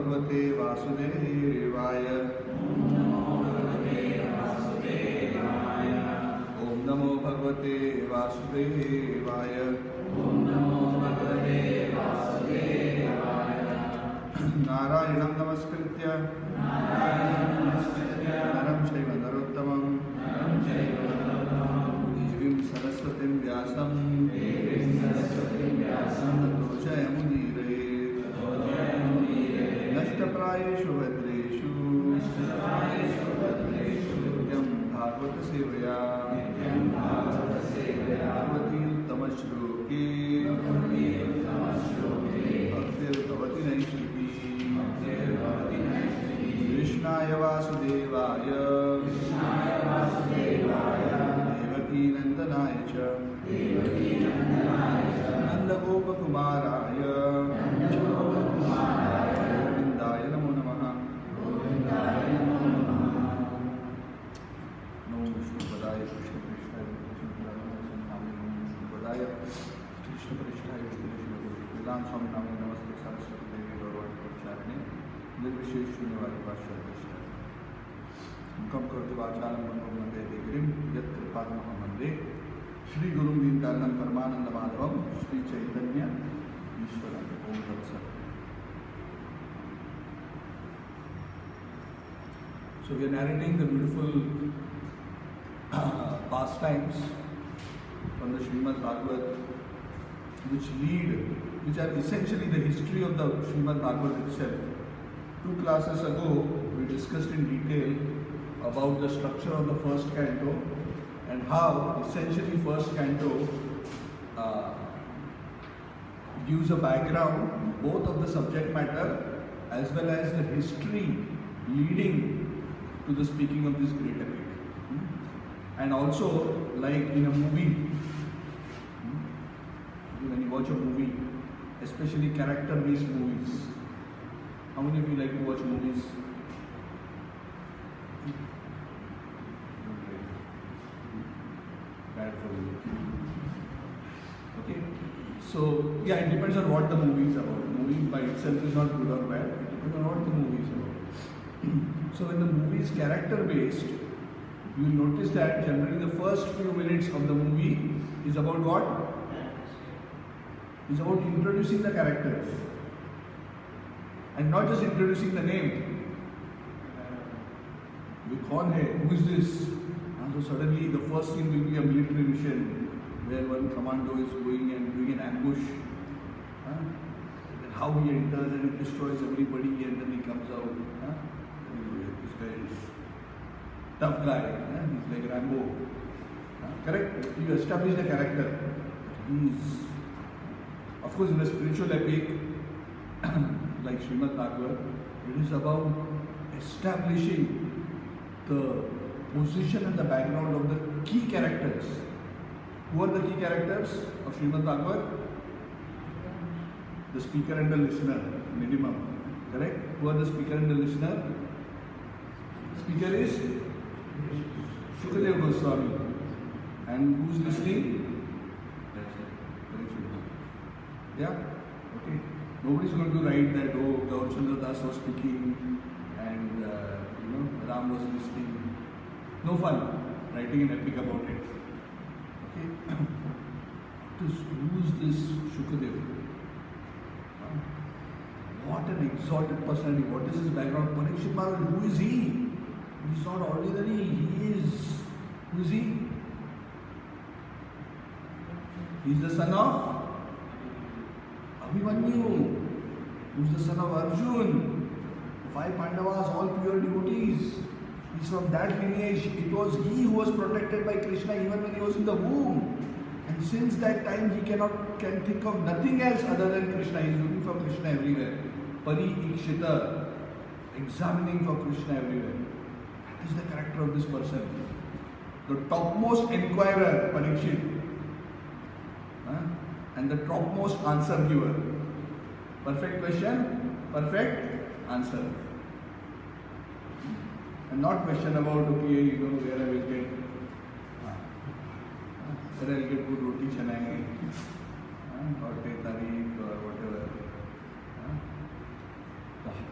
भगवते वासुदेवाय। ओम नमो भगवते वासुदेवाय। नारायणं नमस्कृत्य नरं चैव नरोत्तमं देवीं सरस्वतीं व्यासं ततो जयमुदीरये। नष्टप्रायेषु भद्रेषु नित्यं भागवत सेवया भगवती उत्तमश्लोके भक्तिर्भवति नैष्टिकी। कृष्णाय वासुदेवाय देवकी नंदनाय च नन्दगोपकुमाराय गोविन्दाय नमो नमः। नमो विष्णुपदाय कृष्णपृष्ठाय विष्णुपदाय कृष्णपृष्ठाय वेदांत स्वामी नामे नमस्ते सरस्वती देवी गौरवाणी निर्विशेष शून्यवादी पाश्चात्य मुखम करोति वाचालं मनोमते गिरिं यत्कृपात्महं वन्दे श्री गुरुं दीनकारणं परमानन्दमाधवं श्री चैतन्य ईश्वरं। ओम तत्सत्। So we are narrating the beautiful pastimes from the Srimad Bhagavat, which are essentially the history of the Srimad Bhagavat itself. 2 classes ago, we discussed in detail about the structure of the first canto and how essentially first canto gives a background both of the subject matter as well as the history leading to the speaking of this great epic. And also, like in a movie, when you watch a movie, especially character-based movies. How many of you like to watch movies? Bad for you. Okay. So yeah, it depends on what the movie is about. The movie by itself is not good or bad. It depends on what the movie is about. So when the movie is character-based, you will notice that generally the first few minutes of the movie is about what? It's about introducing the characters. And not just introducing the name. Who is this? And so suddenly the first scene will be a military mission where one commando is going and doing an ambush. And then how he enters and destroys everybody and then he comes out. This guy is tough guy. He's like Rambo. Correct? You establish the character. Of course, in a spiritual epic like Srimad Bhagavat, it is about establishing the position and the background of the key characters. Who are the key characters of Srimad Bhagavat? The speaker and the listener, minimum. Correct? Who are the speaker and the listener? Speaker is Shukadeva Goswami. And who's listening? Yeah? Okay. Nobody's going to write that, oh, Gaurachandra Das was speaking and Ram was listening. No fun writing an epic about it. Okay? Who's this Shukadeva? What an exalted personality. What is his background? Parikshit Maharaj, who is he? He's not ordinary. He is. Who is he? He's the son of Abhimanyu, who's the son of Arjun. 5 Pandavas, all pure devotees. He's from that lineage. It was he who was protected by Krishna even when he was in the womb. And since that time, he can think of nothing else other than Krishna. He's looking for Krishna everywhere. Pari-ikshita, examining for Krishna everywhere. That is the character of this person. The topmost inquirer, Parikshit. And the topmost answer giver. Perfect question, perfect answer. And not question about, okay, where I will get, where I will get good roti chanai, or tarik, or whatever.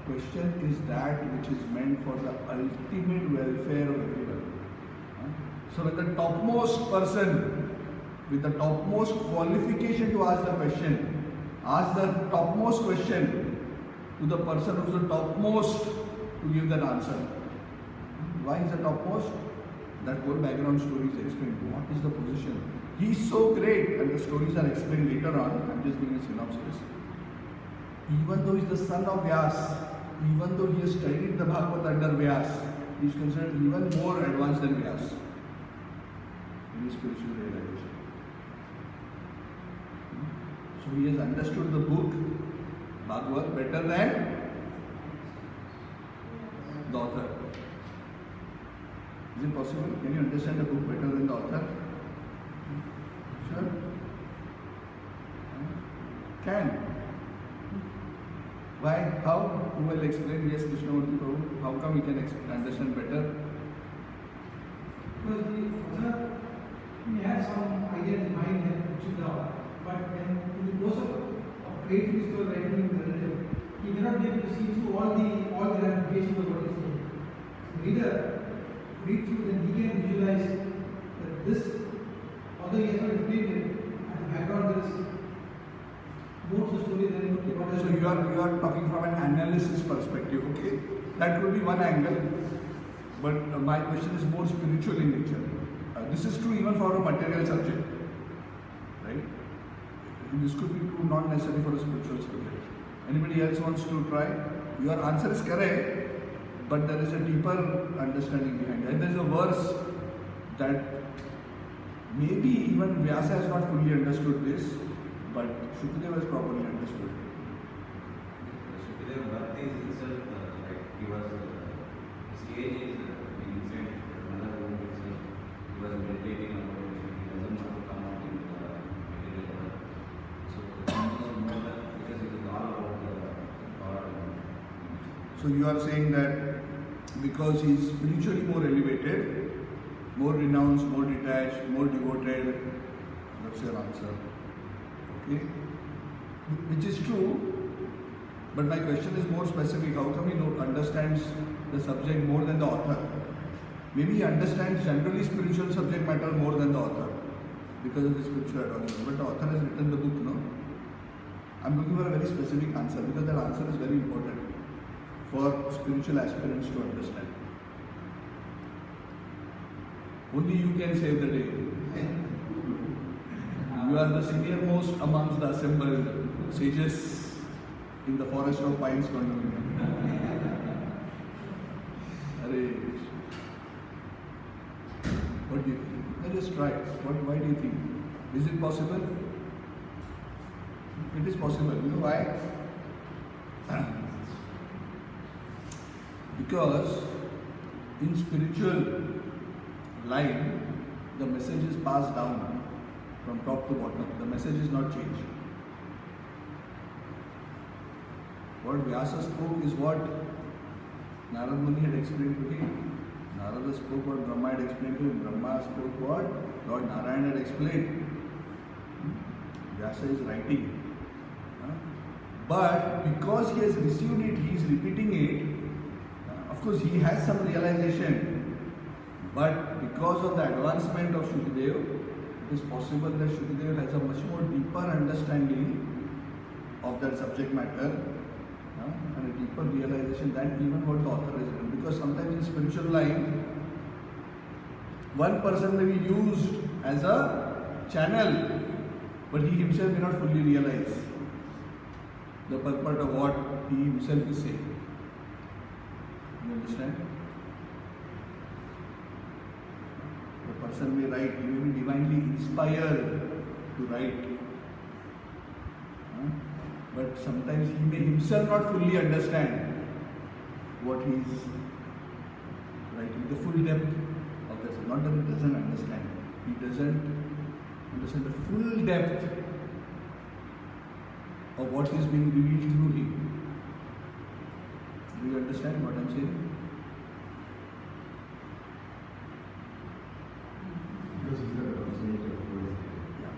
question is that which is meant for the ultimate welfare of everyone. So when the topmost person with the topmost qualification to ask the question, ask the topmost question to the person who is the topmost to give that answer. Why is the topmost? That whole background story is explained. What is the position? He is so great, and the stories are explained later on. I am just giving a synopsis. Even though he is the son of Vyas, even though he has studied the Bhagavad under Vyas, he is considered even more advanced than Vyas in his spiritual realization. So he has understood the book Bhagavad better than the author. Is it possible? Can you understand the book better than the author? Sure? Can. Why? How? Who will explain? Yes, Krishnamurti Prabhu. How come he can understand better? Because the author may have some idea in mind and put it down, but when in the course of creating this story, writing the narrative, he may not be able to see through all the ramifications of what he is saying. So reader read through, then he can visualize that this, although he has not explained it, at the background there is more to the story than what is. So you are talking from an analysis perspective, okay? That could be one angle, but my question is more spiritual in nature. This is true even for a material subject, right? This could be true not necessarily for a spiritual subject. Anybody else wants to try? Your answer is correct, but there is a deeper understanding behind it. And there is a verse that maybe even Vyasa has not fully understood this, but Shukadeva has properly understood. Shukadeva Bhakti is itself, like he was, his age is being sent to another room itself. He was meditating about it. He doesn't want to come out in the material world. So he knows more than, because it is all about the God. So you are saying that because he is spiritually more elevated, more renounced, more detached, more devoted, that's your answer. Okay? Which is true, but my question is more specific. How come he understands the subject more than the author? Maybe he understands generally spiritual subject matter more than the author because of his spiritual advancement. But the author has written the book, no? I'm looking for a very specific answer because that answer is very important for spiritual aspirants to understand. Only you can save the day. You are the senior most amongst the assembled sages in the forest of pines condominium. Hare Krishna. What do you think? Let us try. Why do you think? Is it possible? It is possible. You know why? Because in spiritual line, the message is passed down from top to bottom. The message is not changed. What Vyasa spoke is what Narad Muni had explained to him. Narada spoke what Brahma had explained to him. Brahma spoke what Lord Narayan had explained. Vyasa is writing. But because he has received it, he is repeating it. Of course, he has some realization. But because of the advancement of Shukadeva, it is possible that Shukadeva has a much more deeper understanding of that subject matter and a deeper realization than even what the author has written. Because sometimes in spiritual line, one person may be used as a channel, but he himself may not fully realize the purport of what he himself is saying. You understand? The person may write, he may be divinely inspired to write. But sometimes he may himself not fully understand what he is writing, the full depth of this. Not that he doesn't understand, he doesn't understand the full depth of what is being revealed through him. Do you understand what I am saying?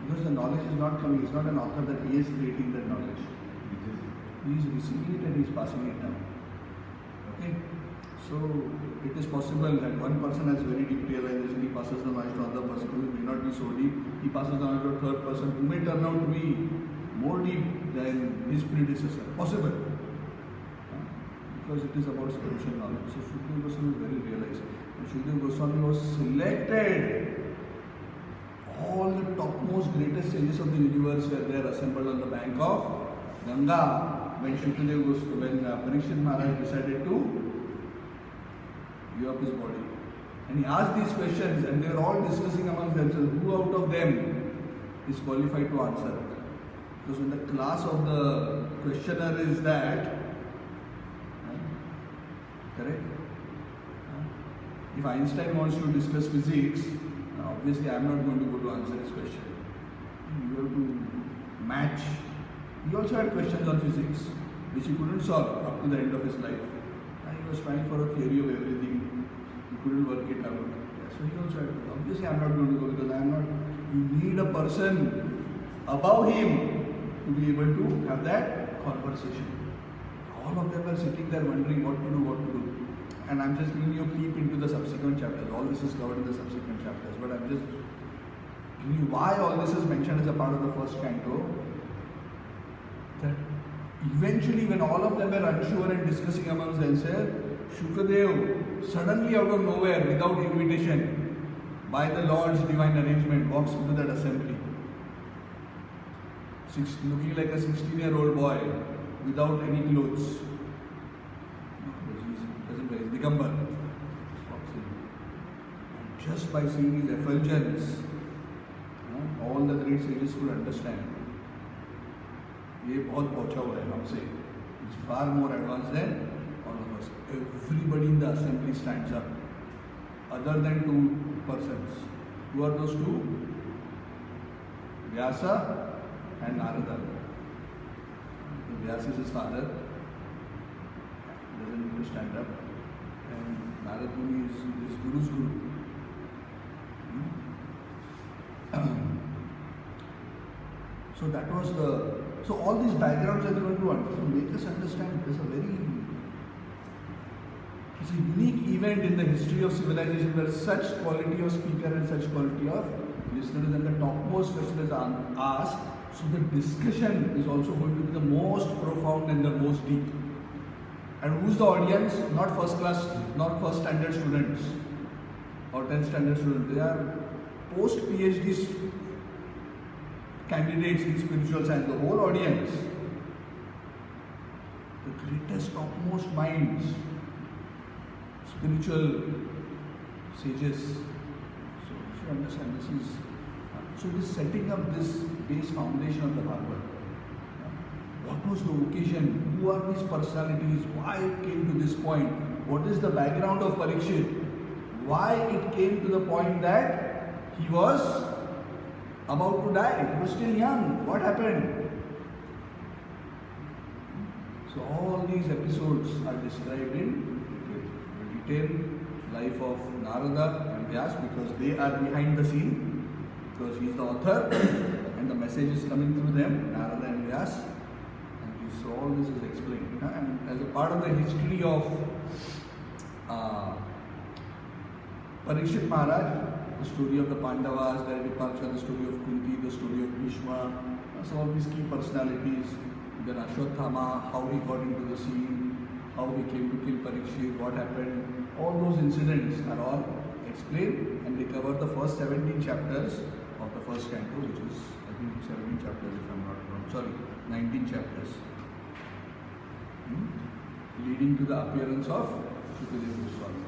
Because the knowledge is not coming, it's not an author that he is creating that knowledge. He is receiving it and he is passing it down. Okay. So it is possible that one person has very deep realization, he passes the knowledge to another person who may not be so deep, he passes the knowledge to a third person who may turn out to be more deep than his predecessor. Possible. Because it is about spiritual knowledge. So Shukdev Goswami is very realized. And Shukdev Goswami was selected. All the topmost greatest sages of the universe were there assembled on the bank of Ganga when Shukdev Goswami, when Parikshit Maharaj decided to give up his body. And he asked these questions and they were all discussing amongst themselves who out of them is qualified to answer. Because when the class of the questioner is that, correct? If Einstein wants to discuss physics, obviously I am not going to go to answer his question. You have to match. He also had questions on physics, which he couldn't solve up to the end of his life. He was trying for a theory of everything. He couldn't work it out. Yeah, so he also had to. Obviously I am not going to go because I am not. You need a person above him to be able to have that conversation. All of them are sitting there wondering what to do. And I'm just giving you a peep into the subsequent chapters. All this is covered in the subsequent chapters. But I'm just giving you why all this is mentioned as a part of the first canto. That eventually when all of them were unsure and discussing amongst themselves, Shukadev suddenly out of nowhere, without invitation, by the Lord's divine arrangement, walks into that assembly. Looking like a 16-year-old boy without any clothes. He's Digambar. And just by seeing his effulgence, all the great sages could understand. ये बहुत पहुंचा हुआ है हमसे. It's far more advanced than all of us. Everybody in the assembly stands up, other than two persons. Who are those two? Vyasa and Narada. Vyasa is his father, doesn't need to stand up, and Narada Muni is his Guru's Guru. So that was the. So all these backgrounds are going to make us understand it's a unique event in the history of civilization where such quality of speaker and such quality of listeners and the topmost question is asked. So the discussion is also going to be the most profound and the most deep. And who's the audience? Not first class, not first standard students or 10th standard students. They are post PhD candidates in spiritual science. The whole audience, the greatest, topmost minds, spiritual sages. So you should understand this is. So it is setting up this base foundation of the Bhagavad. What was the occasion? Who are these personalities? Why it came to this point? What is the background of Parikshit? Why it came to the point that he was about to die? He was still young. What happened? So all these episodes are described in detail. Life of Narada and Vyas, because they are behind the scene. Because he is the author and the message is coming through them, Narada and Vyas, and so all this is explained. And as a part of the history of Parikshit Maharaj, the story of the Pandavas, their departure, the story of Kunti, the story of Bhishma, so all these key personalities, then Ashwatthama, how he got into the scene, how he came to kill Parikshit, what happened, all those incidents are all explained, and they cover the first 17 chapters of the first canto, which is, I think, 17 chapters if I'm not wrong, sorry, 19 chapters, leading to the appearance of Shukdev Goswami.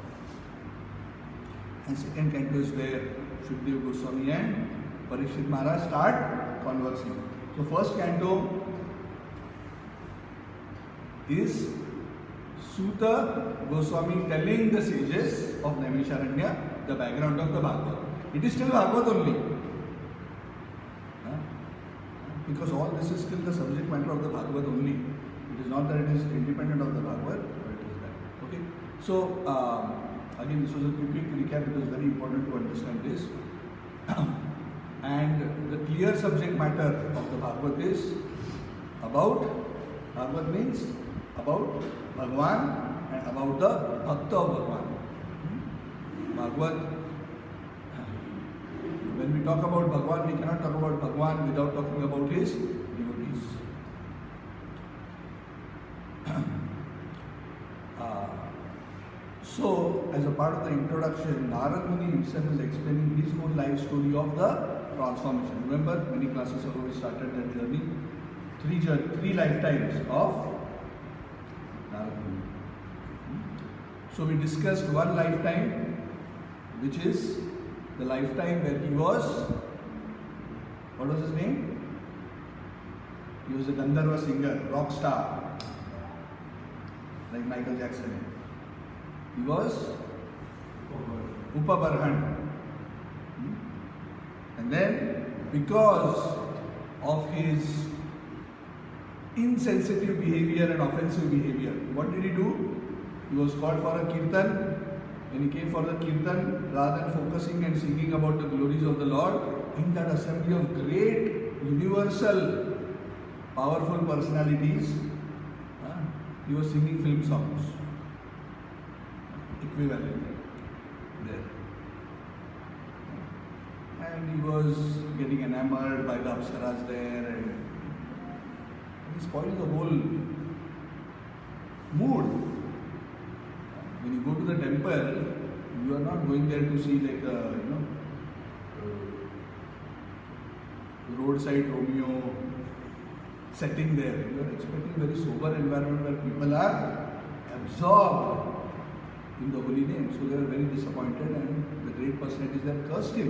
And second canto is where Shukdev Goswami and Parikshit Maharaj start conversing. So first canto is Suta Goswami telling the sages of Naimisharanya the background of the Bhagavad. It is still Bhagavad only. Because all this is still the subject matter of the Bhagavad only. It is not that it is independent of the Bhagavad, but it is that. Okay. So again, this was a quick recap. It was very important to understand this. And the clear subject matter of the Bhagavad is about, Bhagavad means about Bhagavan and about the Bhakta of Bhagwan. Bhagavad. When we talk about Bhagwan, we cannot talk about Bhagwan without talking about his devotees. So, as a part of the introduction, Narad Muni himself is explaining his own life story of the transformation. Remember, many classes ago we started that journey. Three lifetimes of Narad Muni. So we discussed one lifetime, which is the lifetime where he was, what was his name? He was a Gandharva singer, rock star, like Michael Jackson. He was Upabarhan. And then, because of his insensitive behavior and offensive behavior, what did he do? He was called for a kirtan. When he came for the kirtan, rather than focusing and singing about the glories of the Lord, in that assembly of great, universal, powerful personalities, he was singing film songs. Equivalent there. And he was getting enamored by the apsaras there, and he spoiled the whole mood. When you go to the temple, you are not going there to see like roadside Romeo setting there. You are expecting a very sober environment where people are absorbed in the holy name. So they were very disappointed, and the great personalities that cursed him.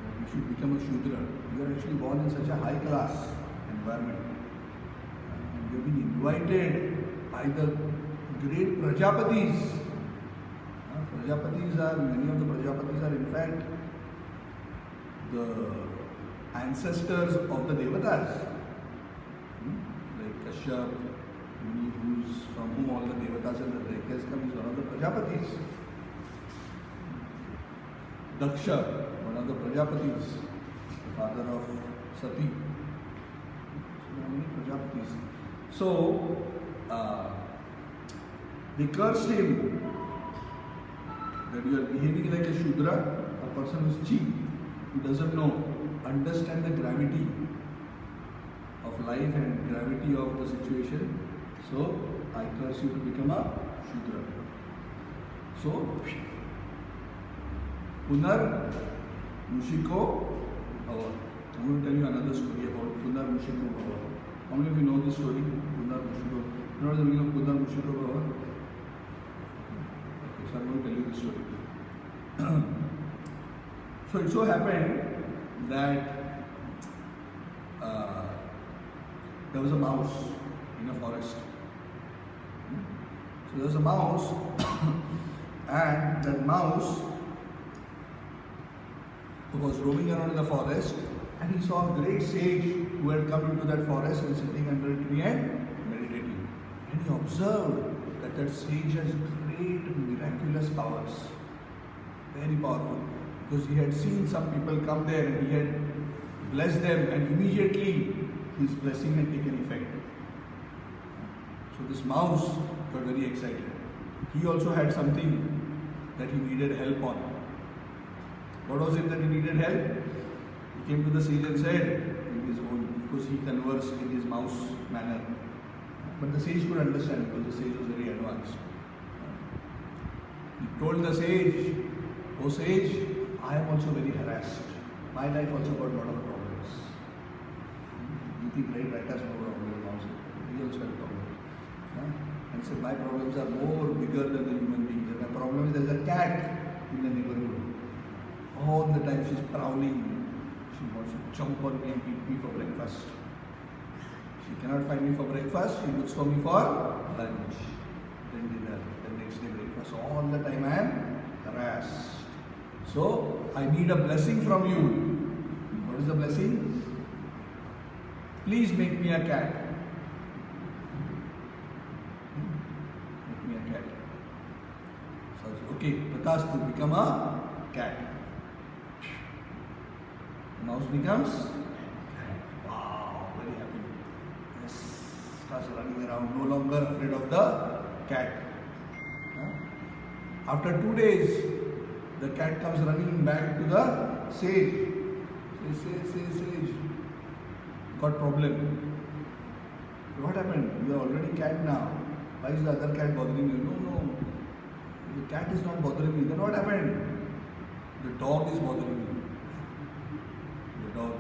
That you should become a Shudra. You are actually born in such a high class environment. And you have been invited by the great Prajapatis. Many of the Prajapatis are in fact the ancestors of the Devatas. Like Kashyap, from whom all the Devatas and the Daityas come, is one of the Prajapatis. Daksha, one of the Prajapatis, the father of Sati. So there are many Prajapatis. So, they cursed him that you are behaving like a Shudra, a person who is cheap, who doesn't understand the gravity of life and gravity of the situation. So, I curse you to become a Shudra. So, Punar Mushiko Bhava. I'm going to tell you another story about Punar Mushiko Bhava. How many of you know this story? Punar Mushiko. You know the meaning of Punar Mushiko Bhava? Okay, so I'm going to tell you this story. So it so happened that there was a mouse in a forest. So there was a mouse, and that mouse was roaming around in the forest, and he saw a great sage who had come into that forest and sitting under a tree and meditating. And he observed that that sage has great miraculous powers, very powerful, because he had seen some people come there and he had blessed them, and immediately his blessing had taken effect. So this mouse got very excited. He also had something that he needed help on. What was it that he needed help? He came to the sage and said, in his own, because he conversed in his mouse manner. But the sage could understand because the sage was very advanced. He told the sage, "Oh sage, I am also very harassed. My life also got a lot of problems." You think right has no problem also. He also had problems. And said, "My problems are more bigger than the human beings. And my problem is there's a cat in the neighborhood. All the time she's prowling. She wants to jump on me and eat me for breakfast. She cannot find me for breakfast, she looks for me for lunch. Then dinner, then next day breakfast. So all the time I am harassed. So I need a blessing from you." What is the blessing? "Please make me a cat." Make me a cat. So I said, "Okay, Tatastu, become a cat." The mouse becomes cat. Wow, very happy. Yes, starts running around, no longer afraid of the cat. After 2 days, the cat comes running back to the sage. Sage, got problem. What happened? You are already cat now. Why is the other cat bothering you? No. The cat is not bothering me. Then what happened? The dog is bothering you. The dog.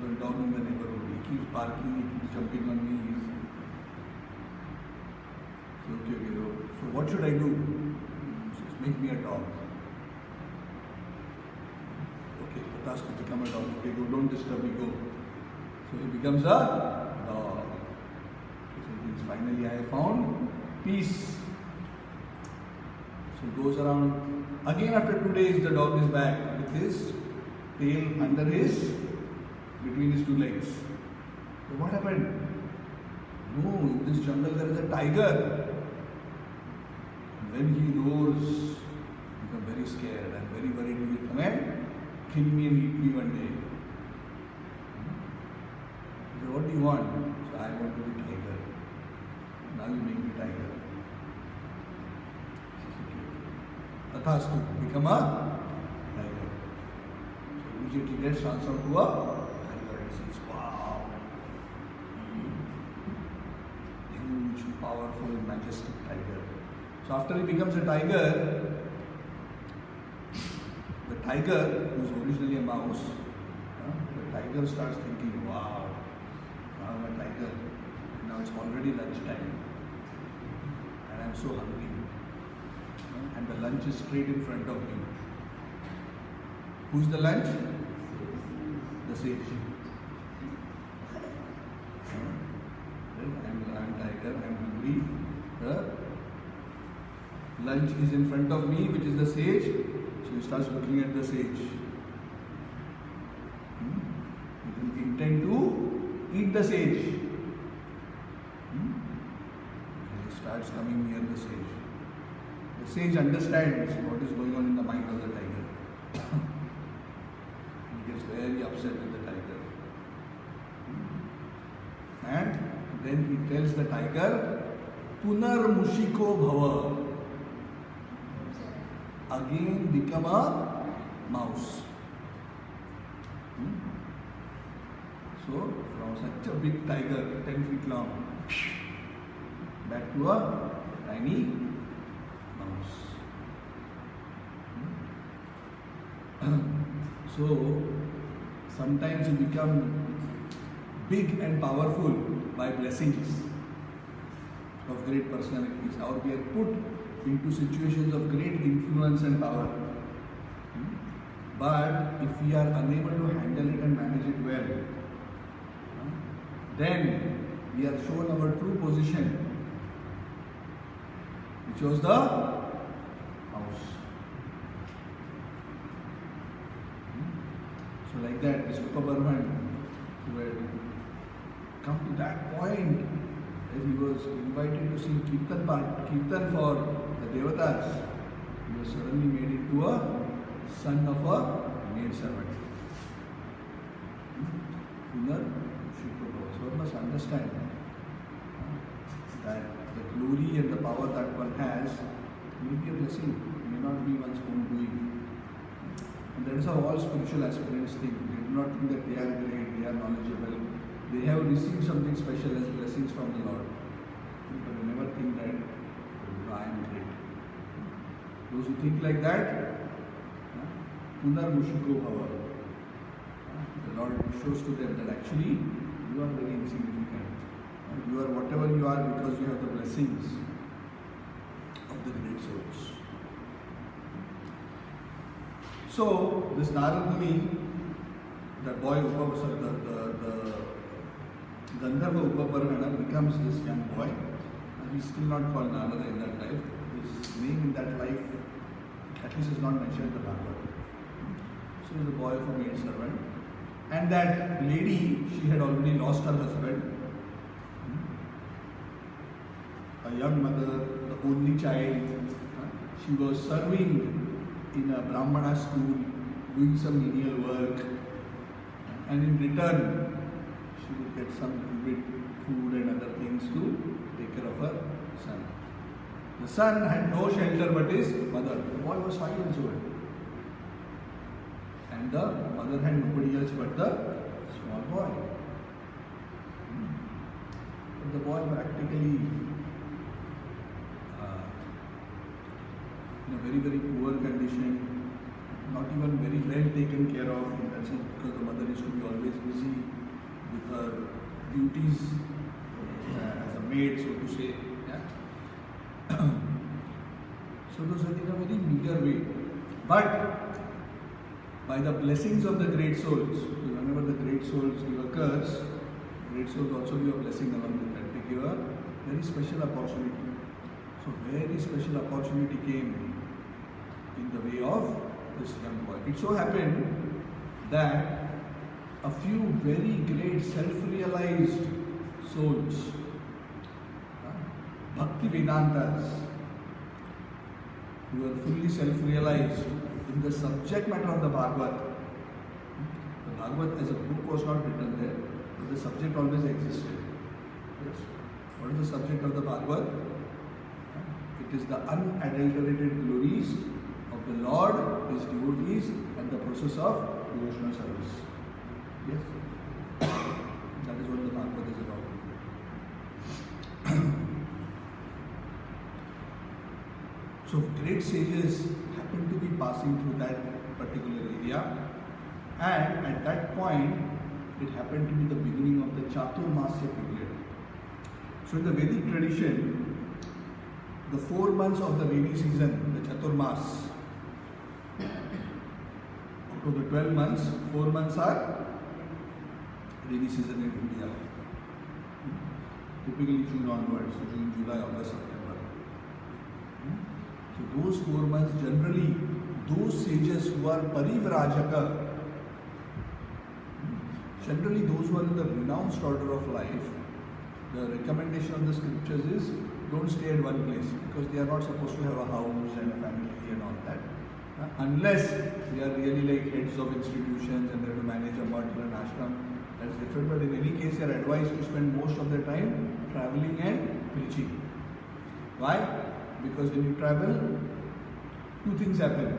There's a dog in the neighborhood. He keeps barking, he keeps jumping on me. Okay. So what should I do? He says, make me a dog. Okay, the task to become a dog. Okay, go, don't disturb me, go. So he becomes a dog. Finally, I have found peace. So he goes around. Again, after 2 days, the dog is back with his tail under between his 2 legs. So what happened? No, in this jungle there is a tiger. When he roars, I become very scared. I am very worried he will come and kill me and eat me one day. So what do you want? So I want to be tiger. Now you make me tiger. Tathastu, become a tiger. So immediately gets transformed to a tiger. He says, wow. Huge, powerful, majestic tiger. So after he becomes a tiger, the tiger, who is originally a mouse, the tiger starts thinking, wow, now I'm a tiger. Now it's already lunchtime and I'm so hungry. And the lunch is straight in front of me. Who's the lunch? The sage. I'm tiger, I'm hungry. The lunch is in front of me, which is the sage. So he starts looking at the sage. With intent to eat the sage. Starts coming near the sage. The sage understands what is going on in the mind of the tiger. He gets very upset with the tiger. And then he tells the tiger, Punar Mushiko Bhava. Again become a mouse. So, from such a big tiger, 10 feet long, back to a tiny mouse. So, sometimes you become big and powerful by blessings of great personalities, or we are put into situations of great influence and power. But if we are unable to handle it and manage it well, then we are shown our true position, which was the mouse. So like that, this Upabarman, who had come to that point that he was invited to sing Kirtan for the Devatas, he was suddenly made into a son of a maid servant. So one must understand that the glory and the power that one has may be a blessing, may not be one's own doing. And that is how all spiritual aspirants think. They do not think that they are great, they are knowledgeable. They have received something special as blessings from the Lord. But they never think that I am great. Those who think like that, Punar Mushiko Bhava. The Lord shows to them that actually you are very insignificant. You are whatever you are because you have the blessings of the great souls. So, this Narad Muni, that boy, the Gandharva Upaparana becomes this young boy. And he's still not called Narada in that life. His name in that life, at least, is not mentioned in the Bhagavatam. So, he's a boy of a maid servant. And that lady, she had already lost her husband. A young mother, the only child. She was serving in a Brahmana school, doing some menial work. And in return, she would get some little bit food and other things. parents to take care of her son. The son had no shelter but his mother. The boy was 5 years old. And the mother had nobody else but the small boy. But the boy practically in a very, very poor condition, not even very well taken care of in that sense, because the mother used to be always busy with her duties as a maid, so to say. Yeah? So it was in a very meager way. But by the blessings of the great souls, whenever the great souls give a curse, great souls also give a blessing along with that. They give a very special opportunity. So very special opportunity came in the way of this young boy. It so happened that a few very great self-realized souls, Bhakti Vedantas, who were fully self-realized in the subject matter of the Bhagavad. The Bhagavad as a book was not written there, but the subject always existed. Yes. What is the subject of the Bhagavad? It is the unadulterated glories of the Lord, His devotees, and the process of devotional service. Yes? That is what the Bhagavad is about. So great sages happened to be passing through that particular area, and at that point it happened to be the beginning of the Chaturmasya period. So in the Vedic tradition, the 4 months of the rainy season, the Chaturmas, out of the 12 months, 4 months are rainy season in India. Typically June onwards, so June, July, August, September. So those 4 months, generally, those sages who are parivrajaka, generally those who are in the renounced order of life, the recommendation of the scriptures is don't stay at one place, because they are not supposed to have a house and a family and all that. Unless they are really like heads of institutions and they have to manage a mutt or an ashram, that's different. But in any case, they are advised to spend most of their time traveling and preaching. Why? Because when you travel, 2 things happen.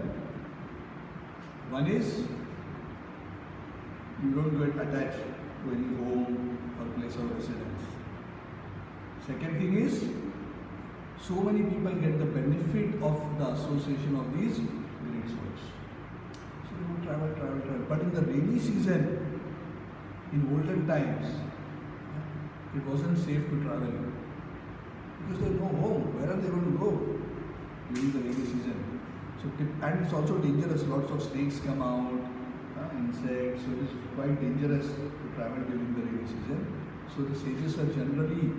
One is, you don't get attached to any home or place of residence. Second thing is, so many people get the benefit of the association of these great souls. So they would travel. But in the rainy season, in olden times, it wasn't safe to travel. Because there's no home. Where are they going to go during the rainy season? So, and it's also dangerous. Lots of snakes come out, insects. So it is quite dangerous to travel during the rainy season. So the sages are generally,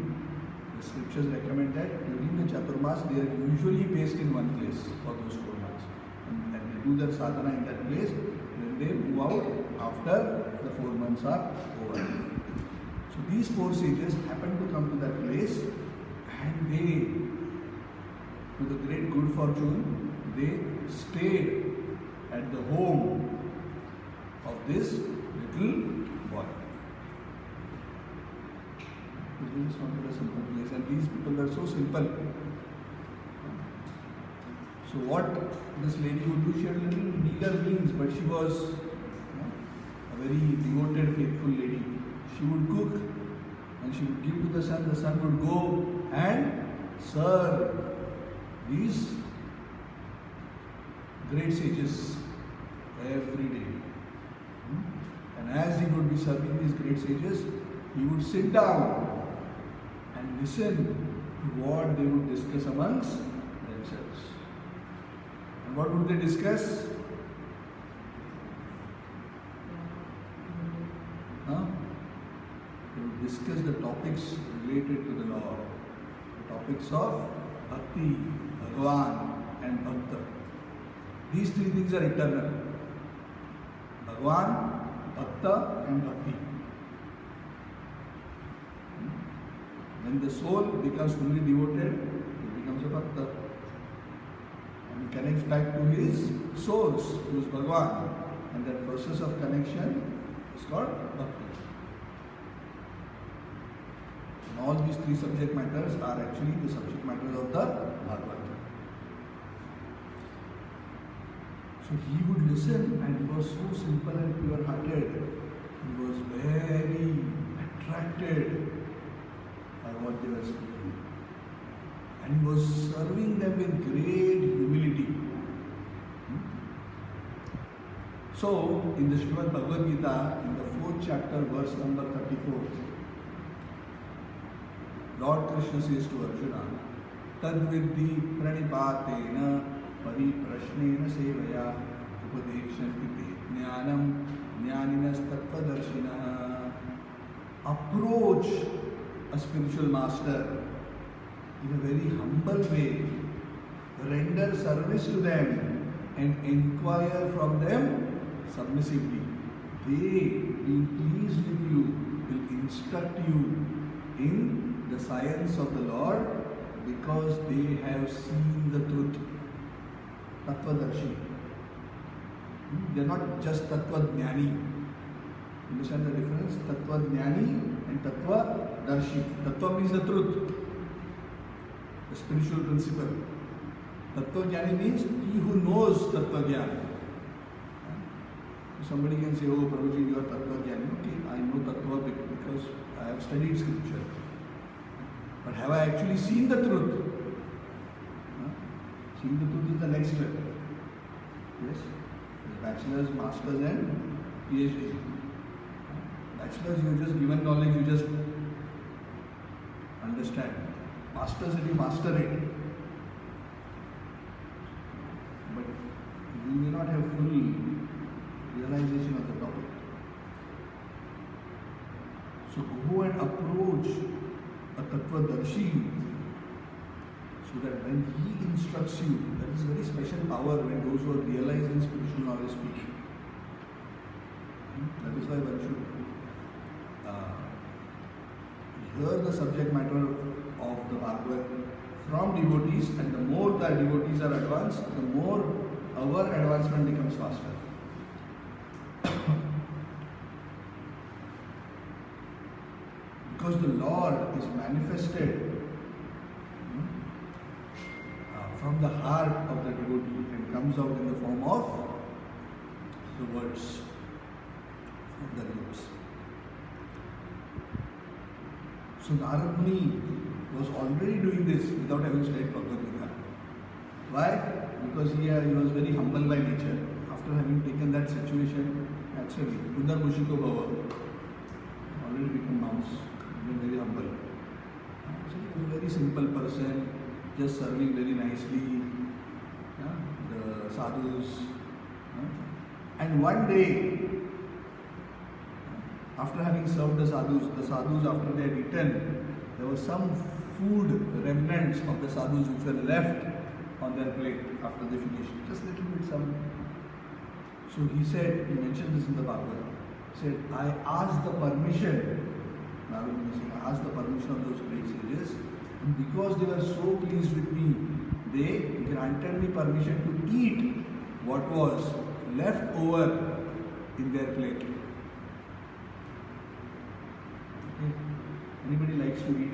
the scriptures recommend that during the Chaturmas, they are usually based in one place for those 4 months. And they do their sadhana in that place. Then they move out after the 4 months are over. So these 4 sages happened to come to that place, and they, with a great good fortune, they stayed at the home of this little boy. They just wanted a simple place, and these people were so simple. So what this lady would do, she had little meager means, but she was a very devoted, faithful lady. She would cook and she would give to the son would go and serve these great sages every day. And as he would be serving these great sages, he would sit down and listen to what they would discuss amongst themselves. And what would they discuss? They would discuss the topics related to the Lord, the topics of Bhakti, Bhagavan and Bhakta. These 3 things are eternal. Bhagavan, Bhakta and Bhakti. When the soul becomes fully devoted, it becomes a Bhakta. And connects back to his source, who is Bhagavan. And that process of connection is called Bhakti. And all these three subject matters are actually the subject matters of the Bhagavatam. So he would listen, and he was so simple and pure-hearted. He was very attracted by what they were speaking. And he was serving them with great humility. So, in the Srimad Bhagavad Gita, in the 4th chapter, verse number 34, Lord Krishna says to Arjuna, Tadvidhi pranipatena pariprashnena sevaya upadekshanti te jnanam jnaninas tattvadarshina. Approach a spiritual master in a very humble way, render service to them and inquire from them submissively. They, being pleased with you, will instruct you in the science of the Lord because they have seen the truth. Tattvadarshi. They are not just Tattvajnani. Understand the difference? Tattvajnani and Tattvadarshi. Tattva means the truth, the spiritual principle. Tattvajnani means he who knows Tattvajnana. Somebody can say, oh Prabhuji, you are Tattvajnani. Okay, I know Tattva because I have studied scripture. But have I actually seen the truth? Seeing the truth is the next step. Yes? Bachelor's, master's and PhD. Bachelor's, you just given knowledge, you just understand. Master's, you master it. But you may not have full realization of the topic. So go and approach a Tattvadarshi so that when he instructs you, that is very special power when those who are realizing spiritual knowledge speak. That is why one should hear the subject matter of the Bhagavad from devotees, and the more the devotees are advanced, the more our advancement becomes faster. Because the Lord is manifested from the heart of the devotee and comes out in the form of the words from the lips. So Narad Muni was already doing this without having studied Bhagavad Gita. Why? Because he was very humble by nature. After having taken that situation, naturally, Pundar Mushiko Bhava, already become mouse, very humble. So he was a very simple person, just serving very nicely the sadhus. And one day, after having served the sadhus after they had eaten, there was some food remnants of the sadhus which were left on their plate after they finished. Just a little bit some. So he said, he mentioned this in the Bhagavad, he said, I asked the permission, I asked the permission of those great sages, and because they were so pleased with me, they granted me permission to eat what was left over in their plate. Okay. Anybody likes to eat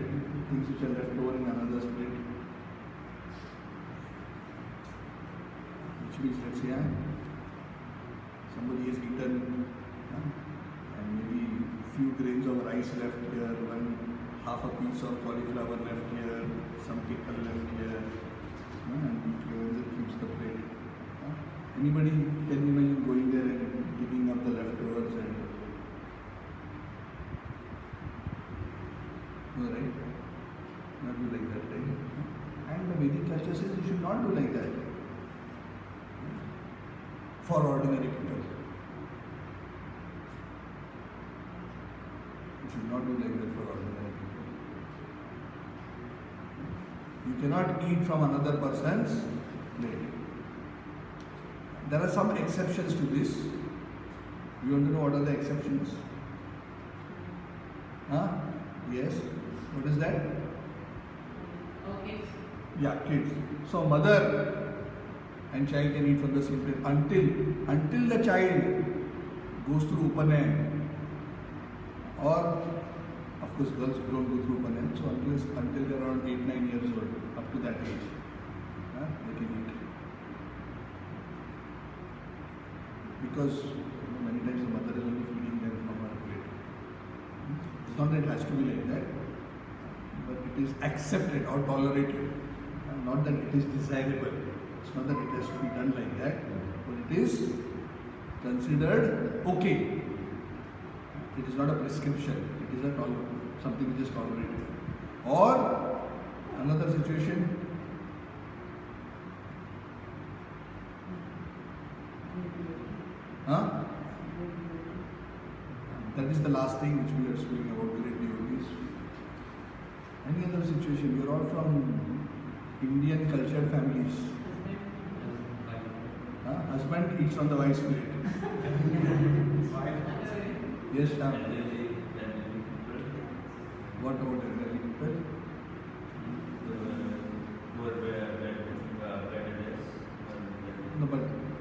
things which are left over in another's plate? Which means, let's say, somebody has eaten and maybe few grains of rice left here, half a piece of cauliflower left here, some pickle left here, and it keeps the plate. Anybody can imagine going there and picking up the leftovers and right? Not do like that, right? And the Vedic culture says you should not do like that for ordinary people. You should not do like that for ordinary people. You cannot eat from another person's plate. There are some exceptions to this. You want to know what are the exceptions? Yes. What is that? Kids. Yeah, kids. So mother and child can eat from the same plate until the child goes through Upanayana, or of course, girls don't go throh Upanayana, so until they're around 8-9 years old, up to that age, they can eat. Because many times the mother is only feeding them from her plate. It's not that it has to be like that, but it is accepted or tolerated. Not that it is desirable. It's not that it has to be done like that, but it is considered okay. It is not a prescription. It is something which is tolerated. Or another situation. That is the last thing which we are speaking about, great devotees. Any other situation? You are all from Indian cultured families. Husband eats from the wife's plate. Yes, Shyam. What about elderly people?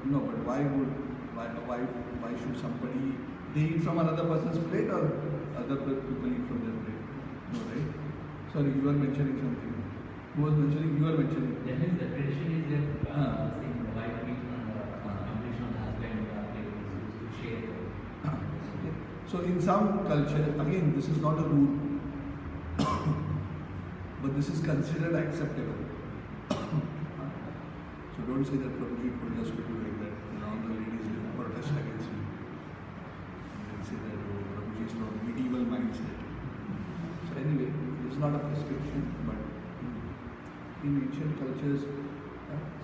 No, but why should somebody, they eat from another person's plate or other people eat from their plate? No, right? Sorry, you were mentioning something. Who was mentioning? You were mentioning. That means the tradition is that saying the wife eats from the completion of the husband plate is to share. So in some cultures, again, this is not a rule, but this is considered acceptable. So don't say that Prabhuji told us to do like that. Now the ladies will protest against me. They'll say that Prabhuji is from medieval mindset. So anyway, it's not a prescription, but in ancient cultures,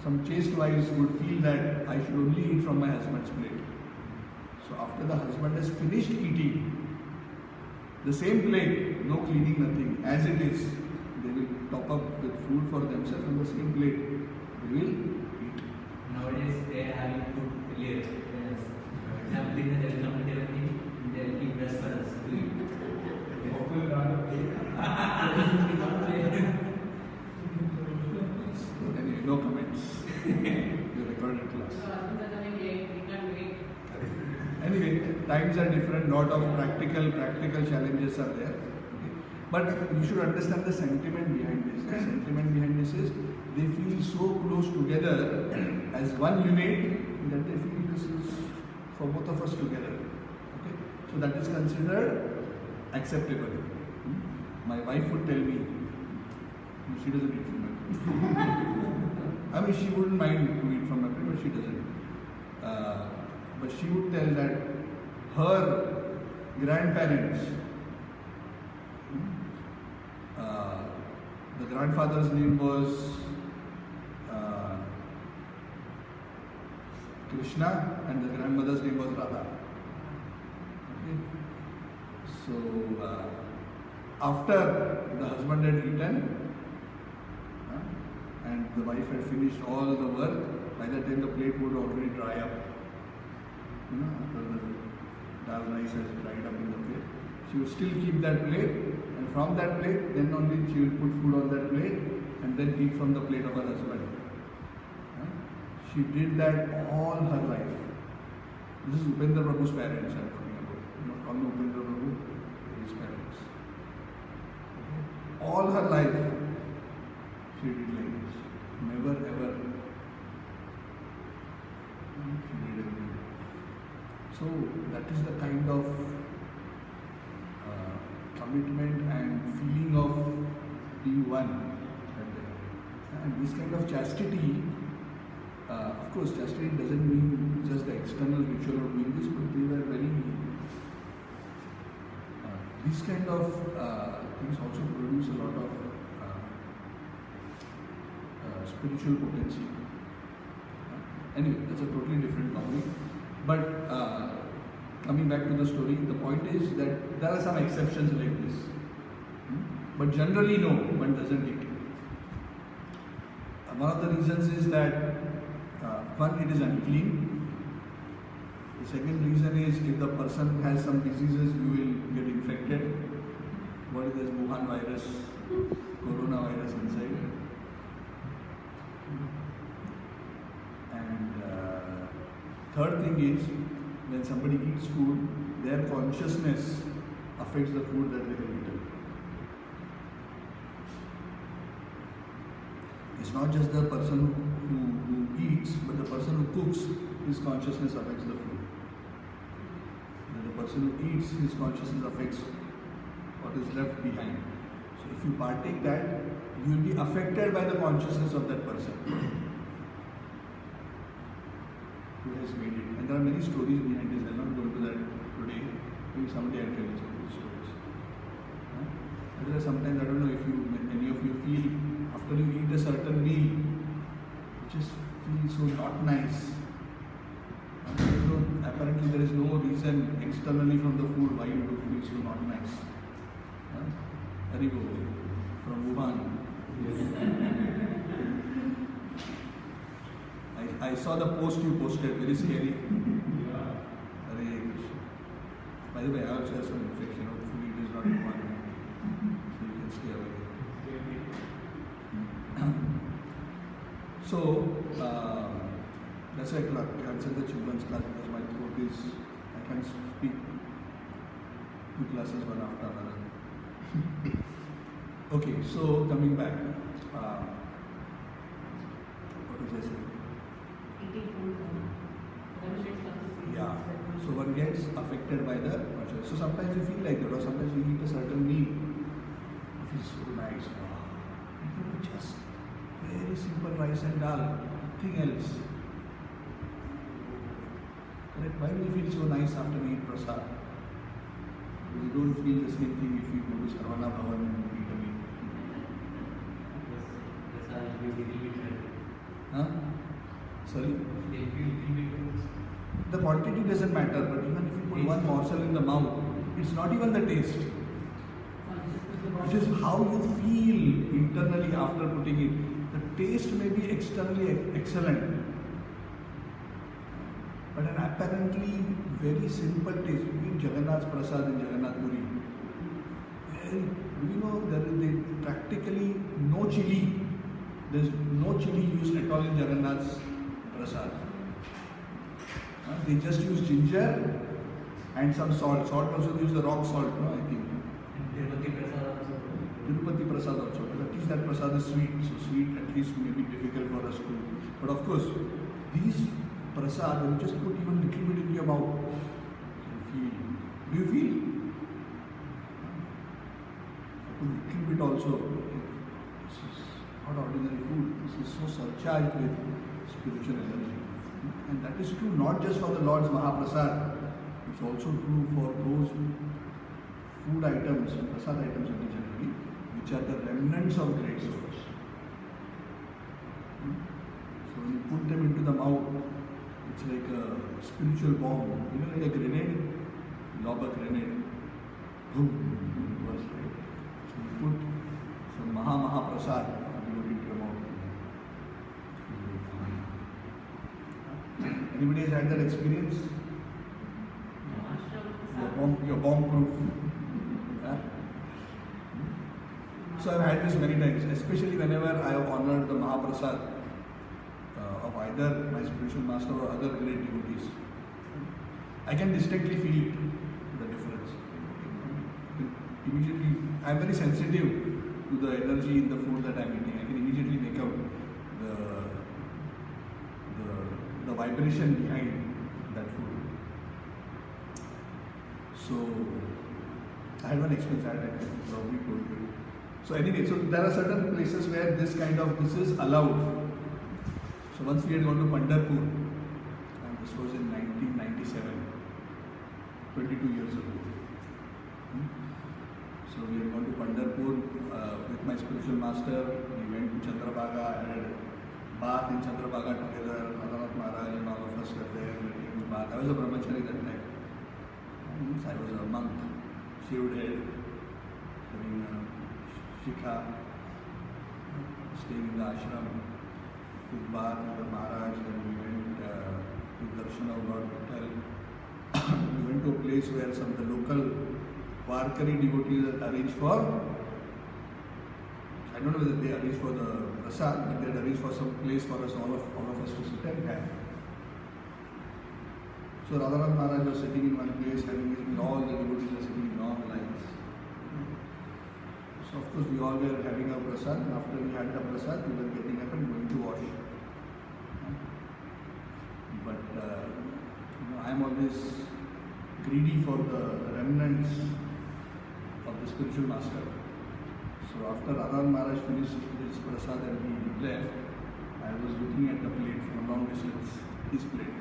some chaste wives would feel that I should only eat from my husband's plate. So after the husband has finished eating, the same plate, no cleaning, nothing, as it is, they will top up with food for themselves on the same plate. They will eat. Nowadays they are having food clear. Example, in the community, they will keep restaurants to eat. Anyway, no comments. You recorded class. So husbands are coming late, we can't wait. Anyway, times are different, lot of practical challenges are there. Okay. But you should understand the sentiment behind this. The sentiment behind this is they feel so close together as one unit that they feel this is for both of us together. Okay. So that is considered acceptable. My wife would tell me, she doesn't eat from my plate. I mean, she wouldn't mind to eat from my plate, but she doesn't. But she would tell that her grandparents, the grandfather's name was Krishna and the grandmother's name was Radha. Okay. So after the husband had eaten and the wife had finished all the work, by that time the plate would already dry up. After the dal rice has dried up in the plate, she would still keep that plate, and from that plate, then only she will put food on that plate and then eat from the plate of her husband. She did that all her life. This is Upendra Prabhu's parents I am talking about. Not only Upendra Prabhu, his parents. All her life, she did like this. Never ever. She did everything. So that is the kind of commitment and feeling of being one. And this kind of chastity, of course, chastity doesn't mean just the external ritual of doing this, but they were very. These kind of things also produce a lot of spiritual potency. Anyway, that's a totally different topic. But coming back to the story, the point is that there are some exceptions like this. But generally, no, one doesn't eat. One of the reasons is that one, it is unclean. The second reason is if the person has some diseases, you will get infected. What is this Wuhan virus, coronavirus inside? And third thing is, when somebody eats food, their consciousness affects the food that they have eaten. It's not just the person who eats, but the person who cooks, his consciousness affects the food. And the person who eats, his consciousness affects what is left behind. So if you partake that, you will be affected by the consciousness of that person who has made it. And there are many stories behind this. I'll not go into that today. Maybe someday I'll tell you some of these stories. And there are sometimes, I don't know if many of you feel after you eat a certain meal, you just feel so not nice. Apparently there is no reason externally from the food why you do feel so not nice. Haribo from Wuhan. I saw the post you posted, very scary. Hare Krishna. By the way, I also have some infection. Hopefully it is not Wuhan. So you can stay away. So, that's why I cancelled the children's class because my throat is, I can't speak 2 classes one after another. Okay, so coming back, what was I saying? Eating food demonstrates consistency. Yeah, so one gets affected by the culture. So sometimes you feel like that, or sometimes you eat a certain meal, it feels so nice. Wow. Just very simple rice and dal, nothing else. Correct? Why do we feel so nice after we eat prasad? We don't feel the same thing if we go to Sarvana Bhavan and eat a meal. Huh? Sorry? The quantity doesn't matter, but even if you put one morsel in the mouth, it's not even the taste. It is how you feel internally after putting it. The taste may be externally excellent, but an apparently very simple taste. You eat Jagannath's Prasad in Jagannath Puri. Do you know there is practically no chili? There's no chili used at all in Jagannath's Prasad. They just use ginger and some salt. Salt also they use the rock salt, no, I think. Tirupati Prasad also. But at least that Prasad is sweet. So sweet at least may be difficult for us to. But of course, these Prasad, when you just put even a little bit in your mouth, you feel. Do you feel? A little bit also. This is not ordinary food. This is so surcharged with spiritual energy. And that is true not just for the Lord's Mahaprasad, it's also true for those food items, prasad items generally, which are the remnants of great souls. So when you put them into the mouth, it's like a spiritual bomb, you know, like a grenade, lob a grenade, boom, burst, right? So you put some Mahaprasad into your mouth. Anybody has had that experience? You're bomb proof. Yeah? So I've had this many times, especially whenever I have honored the Mahaprasad of either my spiritual master or other great devotees. I can distinctly feel the difference. Immediately, I'm very sensitive to the energy in the food that I'm eating. I can immediately make out the vibration behind that food. So I had one experience I probably told you. So anyway, so there are certain places where this is allowed. So once we had gone to Pandharpur, and this was in 1997, 22 years ago. So we had gone to Pandharpur with my spiritual master. We went to Chandrabhaga, I had bath in Chandrabhaga together. Radhanath Maharaj and all of us were there. We were taking bath. I was a brahmachari that time. I was a monk, shaved head, having a shikha, staying in the ashram, took bath with the Maharaj, then we went to darshan of Lord Vittal. We went to a place where some of the local Varkari devotees had arranged for, I don't know whether they arranged for the prasad, but they had arranged for some place for us, all of us to sit and have. So Radhanath Maharaj was sitting in one place, having his meal, all the devotees were sitting in long lines. So of course we all were having our prasad, and after we had the prasad, we were getting up and going to wash. But I am always greedy for the remnants of the spiritual master. So after Radhan Maharaj finished his prasad and he left, I was looking at the plate from a long distance, his plate.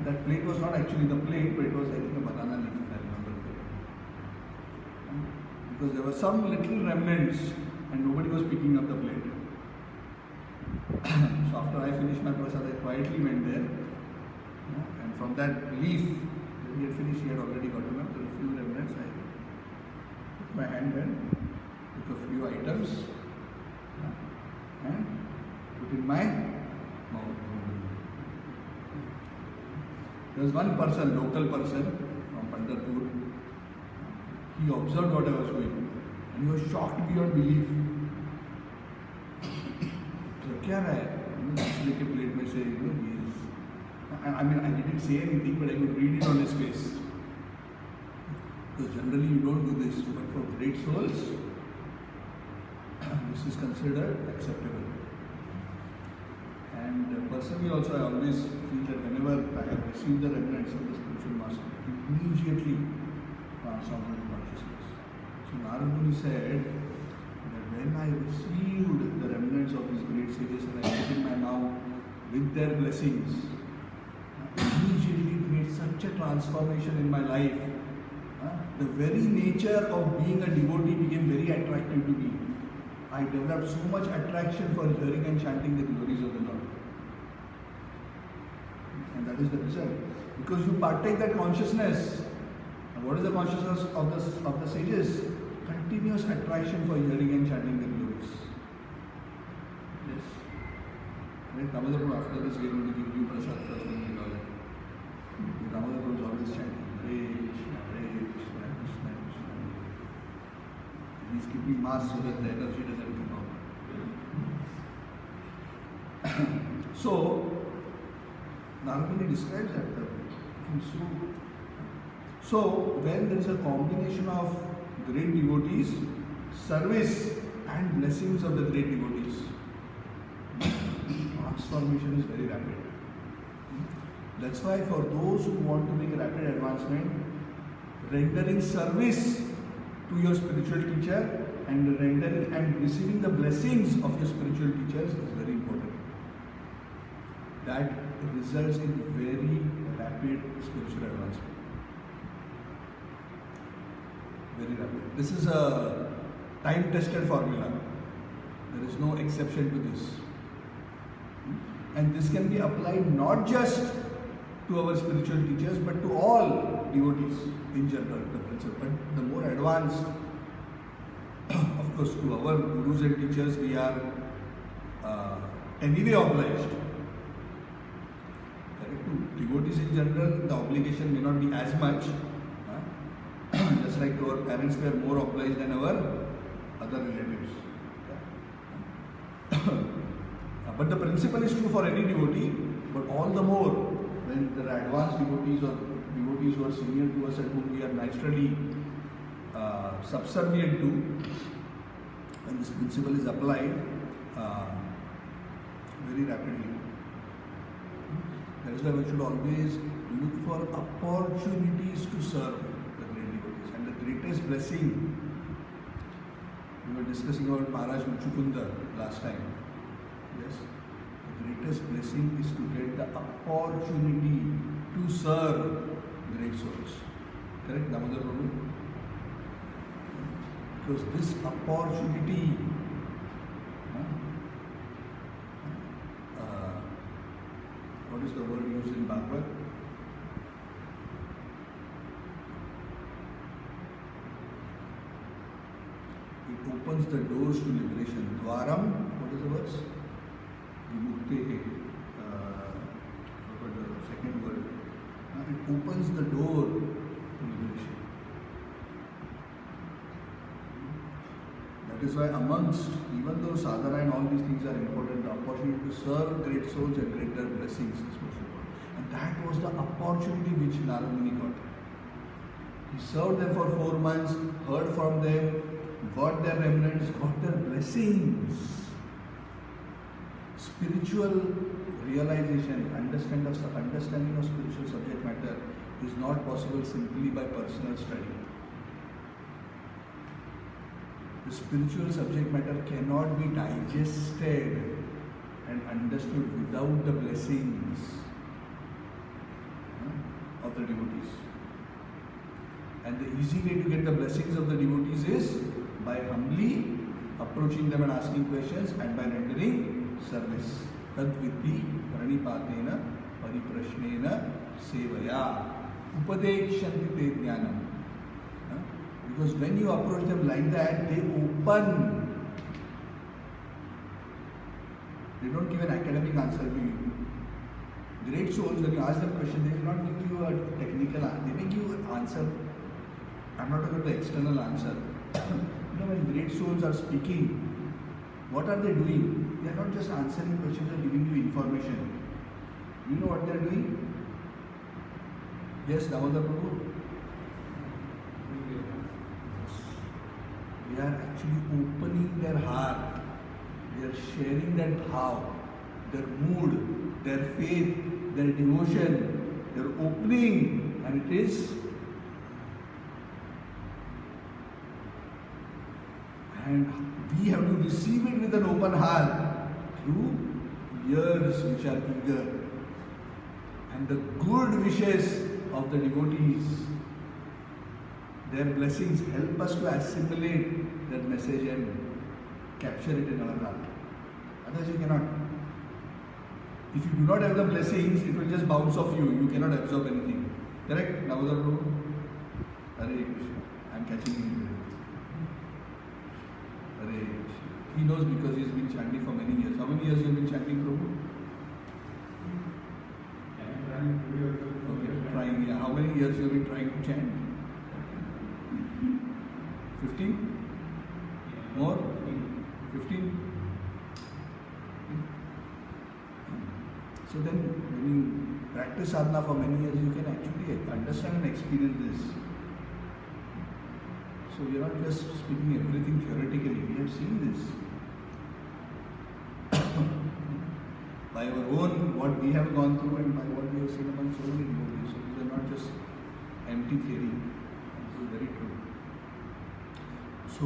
That plate was not actually the plate, but it was, I think, a banana leaf, if I remember correctly. Because there were some little remnants and nobody was picking up the plate. So after I finished my prasad, I quietly went there. And from that leaf, when he had finished, he had already gotten up. There were a few remnants. I put my hand and took a few items and put in my mouth. There was one person, local person from Pandharpur. He observed what I was doing and he was shocked beyond belief. So, क्या रहा है? दूसरे के plate में से, he is. I mean, I didn't say anything, but I could read it on his face. Because generally you don't do this, but for great souls, this is considered acceptable. And personally also, I always feel that whenever I have received the remnants of the spiritual master, immediately transforms into consciousness. So Narad Muni said that when I received the remnants of these great sages and I put in my mouth with their blessings, immediately it made such a transformation in my life. The very nature of being a devotee became very attractive to me. I developed so much attraction for hearing and chanting the glories of the Lord. And that is the result. Because you partake that consciousness. And what is the consciousness of the sages? Continuous attraction for hearing and chanting the glories. Yes. Right? Damodar Prabhu, after this we are going to give you prasad first and we all that. Damodar Prabhu is always chanting Hare Krishna, Hare Krishna, Krishna Krishna. He is keeping mass so that the energy doesn't come out. So, Narad Muni describes that. So, when there is a combination of great devotees, service and blessings of the great devotees, transformation is very rapid. That's why for those who want to make rapid advancement, rendering service to your spiritual teacher and rendering and receiving the blessings of your spiritual teachers is very important. That results in very rapid spiritual advancement. Very rapid. This is a time-tested formula. There is no exception to this. And this can be applied not just to our spiritual teachers, but to all devotees in general, the principle. But the more advanced, of course, to our gurus and teachers, we are anyway obliged. Correct? To devotees in general, the obligation may not be as much. Just like our parents were more obliged than our other relatives. But the principle is true for any devotee, but all the more when there are advanced devotees or devotees who are senior to us and whom we are naturally subservient to, when this principle is applied very rapidly. That is why we should always look for opportunities to serve the great devotees. And the greatest blessing, we were discussing about Maharaj Muchukunda last time. Yes, the greatest blessing is to get the opportunity to serve great souls. Correct, Damodar Prabhu? Because this opportunity, what is the word used in Bhagavad? It opens the doors to liberation. Dwaram, what is the words? Vimuktehe. Forgot the second word. It opens the door to liberation. That is why amongst, even though sadhana and all these things are important, the opportunity to serve great souls and get their blessings is most important. And that was the opportunity which Narad Muni got. He served them for 4 months, heard from them, got their remnants, got their blessings. Spiritual realization, understanding of spiritual subject matter is not possible simply by personal study. The spiritual subject matter cannot be digested and understood without the blessings of the devotees. And the easy way to get the blessings of the devotees is by humbly approaching them and asking questions and by rendering service. Tad vidhi pranipatena pariprashnena sevaya upadekshanti te jnanam. Because when you approach them like that, they open. They don't give an academic answer to you. Great souls, when you ask them question, they will not give you a technical answer. They may give you an answer. I'm not talking about the external answer. When great souls are speaking, what are they doing? They are not just answering questions or giving you information. You know what they are doing? Yes, Damodar Prabhu? They are actually opening their heart. They are sharing that bhav, their mood, their faith, their devotion. They are opening, and it is. And we have to receive it with an open heart through ears which are eager. And the good wishes of the devotees, their blessings help us to assimilate that message and capture it in our heart. Otherwise you cannot. If you do not have the blessings, it will just bounce off you. You cannot absorb anything. Correct? Damodar Prabhu? Hare Krishna. I am catching him. Hare Krishna. He knows because he has been chanting for many years. How many years you have been chanting, Prabhu? Okay, trying. Yeah. How many years you have been trying to chant? 15? More? 15? So then, when you practice sadhana for many years, you can actually understand and experience this. So we are not just speaking everything theoretically, we have seen this. By our own, what we have gone through and by what we have seen among so many devotees. So these are not just empty theory. This is very true. So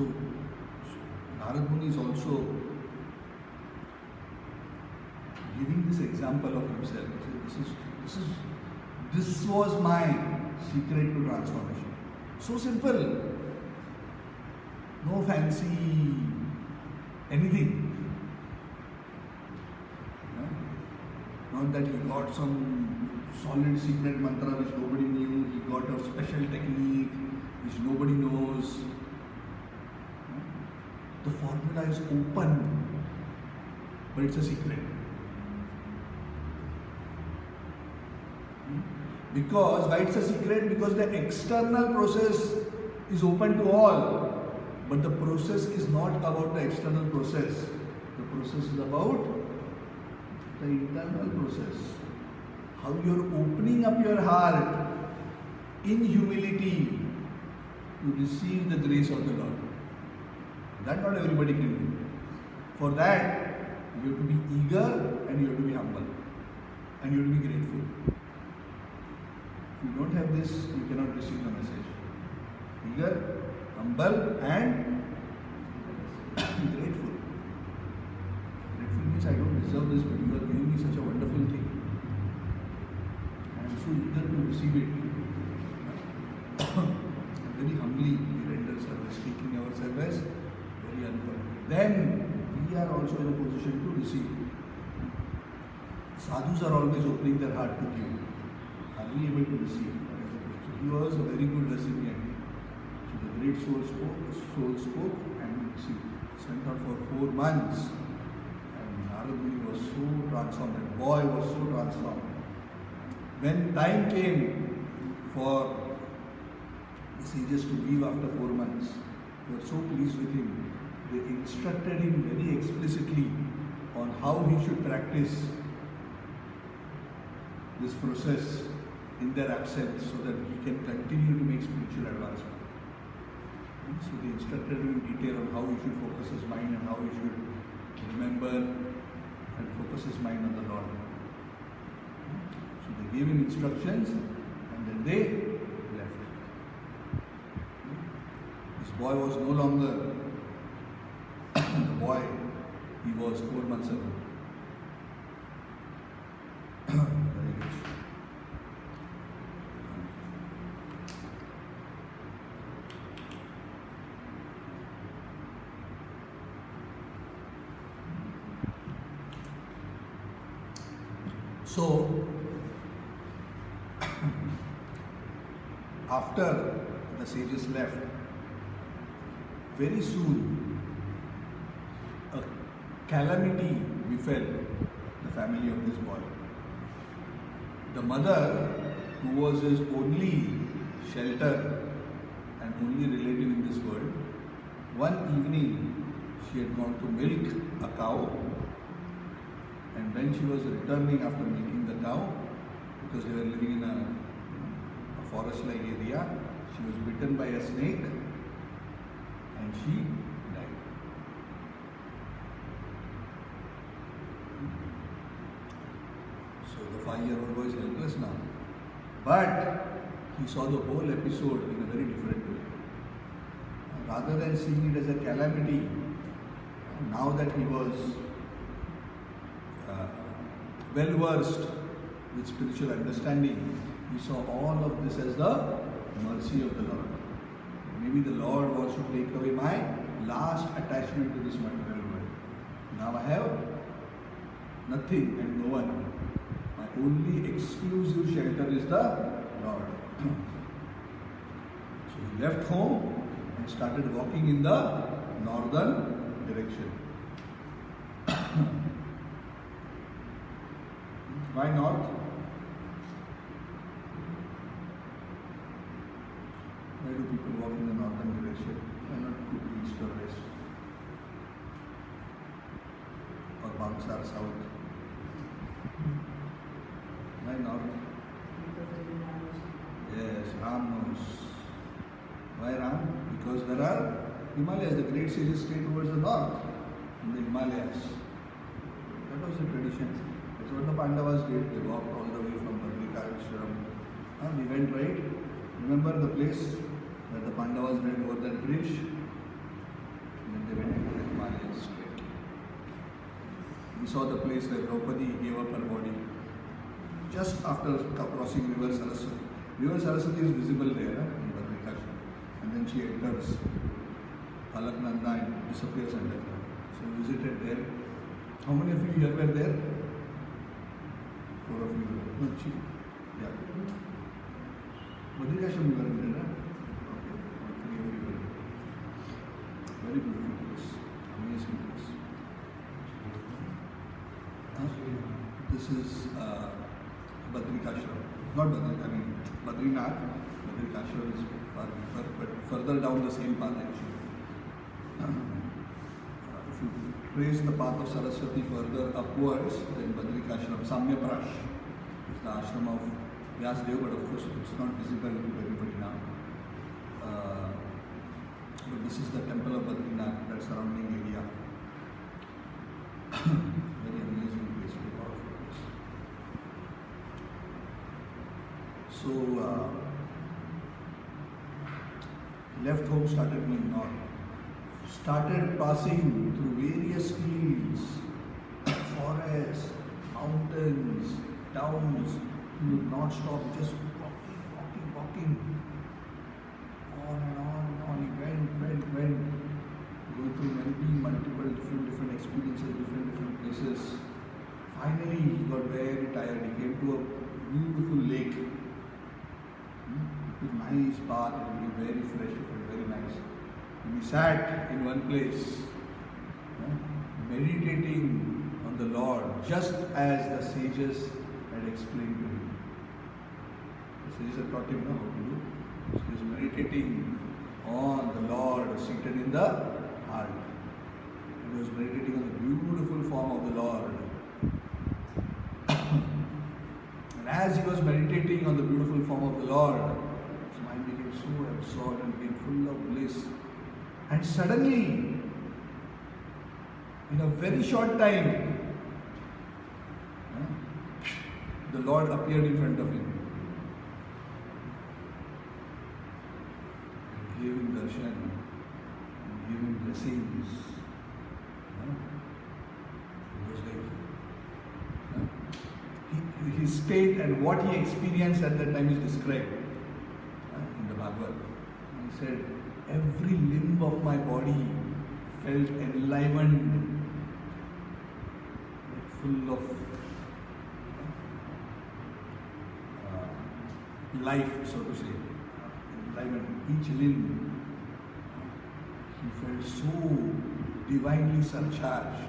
Narad Muni is also giving this example of himself. He said, this was my secret to transformation. So simple. No fancy anything. Not that he got some solid secret mantra which nobody knew. He got a special technique which nobody knows. The formula is open, but it's a secret. Because, why it's a secret? Because the external process is open to all. But the process is not about the external process. The process is about the internal process. How you are opening up your heart in humility to receive the grace of the Lord. That not everybody can do. For that, you have to be eager and you have to be humble. And you have to be grateful. If you don't have this, you cannot receive the message. Eager, humble and grateful. Grateful means I don't deserve this, but you are giving me such a wonderful thing. I am so eager to receive it. And very humbly we render service, taking our service very unqualified. Then we are also in a position to receive. Sadhus are always opening their heart to give. Are we able to receive? So he was a very good recipient. So the great soul spoke and received. Went on for 4 months. And Narad Muni was so transformed. That boy was so transformed. When time came for the sages to leave after 4 months, they were so pleased with him. They instructed him very explicitly on how he should practice this process in their absence so that he can continue to make spiritual advancement. So they instructed him in detail on how he should focus his mind and how he should remember and focus his mind on the Lord. So they gave him instructions and then they left. This boy was no longer the boy he was 4 months ago. Very good. So, after the sages left, very soon a calamity befell the family of this boy. The mother, who was his only shelter and only relative in this world, one evening she had gone to milk a cow, and when she was returning after milking the cow, because they were living in a forest-like area, she was bitten by a snake and she died. So the 5-year-old boy is helpless now. But he saw the whole episode in a very different way. Rather than seeing it as a calamity, now that he was well versed with spiritual understanding, he saw all of this as the mercy of the Lord. Maybe the Lord wants to take away my last attachment to this material world. Now I have nothing and no one. My only exclusive shelter is the Lord. So he left home and started walking in the northern direction. Why north? Why do people walk in the northern direction? Why not go to east or west? Or Bangsar south? Why north? Yes, Ram knows. Why Ram? Because there are Himalayas. The great sages stay towards the north, in the Himalayas. That was the tradition. That's what the Pandavas did. They walked all the way from Gaurachandra. We went right. Remember the place where the Pandavas went over that bridge? And then they went into the Himalayas straight. We saw the place where Draupadi gave up her body just after crossing river Saraswati. River Saraswati is visible there in Badrikashram. And then she enters Alaknanda and disappears underground. So we visited there. How many of you here were there? 4 of you were there. No, she. Yeah. Badrikashram you were there, huh? Okay. 3 of you were there. Very beautiful place. Amazing place. This is Badrikashram. Not Badrinath. Badrikashram is but further down the same path actually. If you trace the path of Saraswati further upwards, then Badrikashram, Samyaprash, is the ashram of Vyasdev, but of course it's not visible to everybody now. But this is the temple of Badrinath, that surrounding area. Very amazing place, very powerful place. So, left home, started going north. Started passing through various fields, forests, mountains, towns. He would not stop, just walking. On and on. He went. Going through multiple different experiences, different places. Finally, he got very tired. He came to a beautiful lake. It was nice bath, it was very fresh, it was very nice. And he sat in one place, meditating on the Lord, just as the sages had explained to him. The sages had taught him how to do. So he was meditating on the Lord seated in the heart. He was meditating on the beautiful form of the Lord. And as he was meditating on the beautiful form of the Lord, his mind became so absorbed and became full of bliss. And suddenly, in a very short time, the Lord appeared in front of him and gave him darshan and gave him blessings. It was like his state and what he experienced at that time is described in the Bhagavad. He said, every limb of my body felt enlivened, full of life, so to say. Enlivened. Each limb, he felt so divinely surcharged.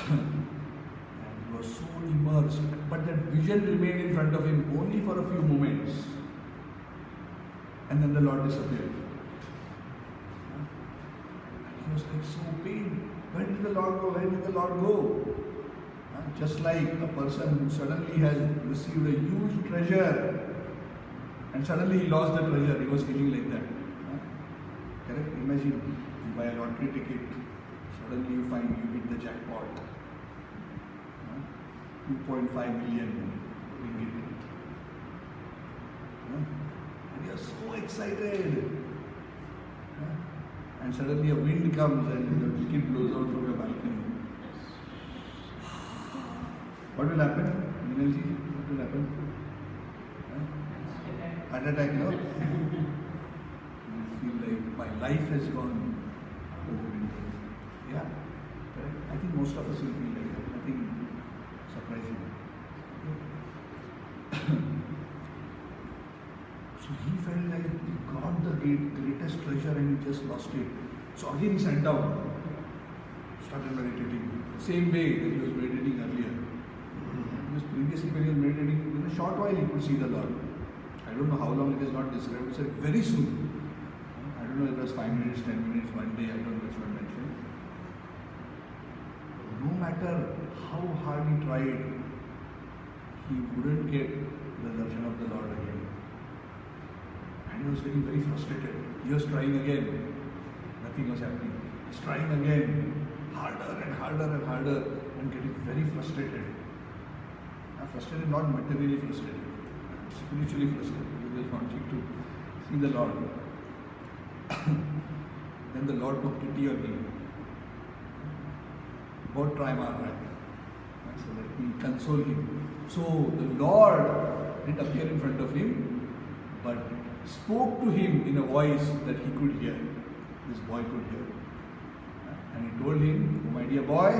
And he was so immersed. But that vision remained in front of him only for a few moments. And then the Lord disappeared. And he was like so pained. Where did the Lord go? Where did the Lord go? Just like a person who suddenly has received a huge treasure and suddenly he lost the treasure, he was feeling like that. Correct? Imagine you buy a lottery ticket, suddenly you find you hit the jackpot. 2.5 million ringgit. And you are so excited. And suddenly a wind comes and the ticket blows out from your balcony. What will happen? Minalji, what will happen? Heart attack, no? You feel like my life has gone out of the window. Yeah, correct. I think most of us will feel like that. Nothing surprising. So he felt like he got the greatest treasure and he just lost it. So again he sat down, started meditating. Same way that he was meditating earlier. Because previously when he was meditating, in a short while he could see the Lord. I don't know how long it is not described. It said very soon. I don't know if it was 5 minutes, 10 minutes, 1 day, I don't know which one mentioned. No matter how hard he tried, he wouldn't get the darshan of the Lord again. And he was getting very frustrated. He was trying again. Nothing was happening. He was trying again. Harder and harder and harder and getting very frustrated. Frustrated, not materially frustrated, spiritually frustrated. He just wanted to see the Lord. Then the Lord took pity on him. About try my right. So let me console him. So the Lord did appear in front of him, but spoke to him in a voice that he could hear. This boy could hear. And he told him, "Oh my dear boy,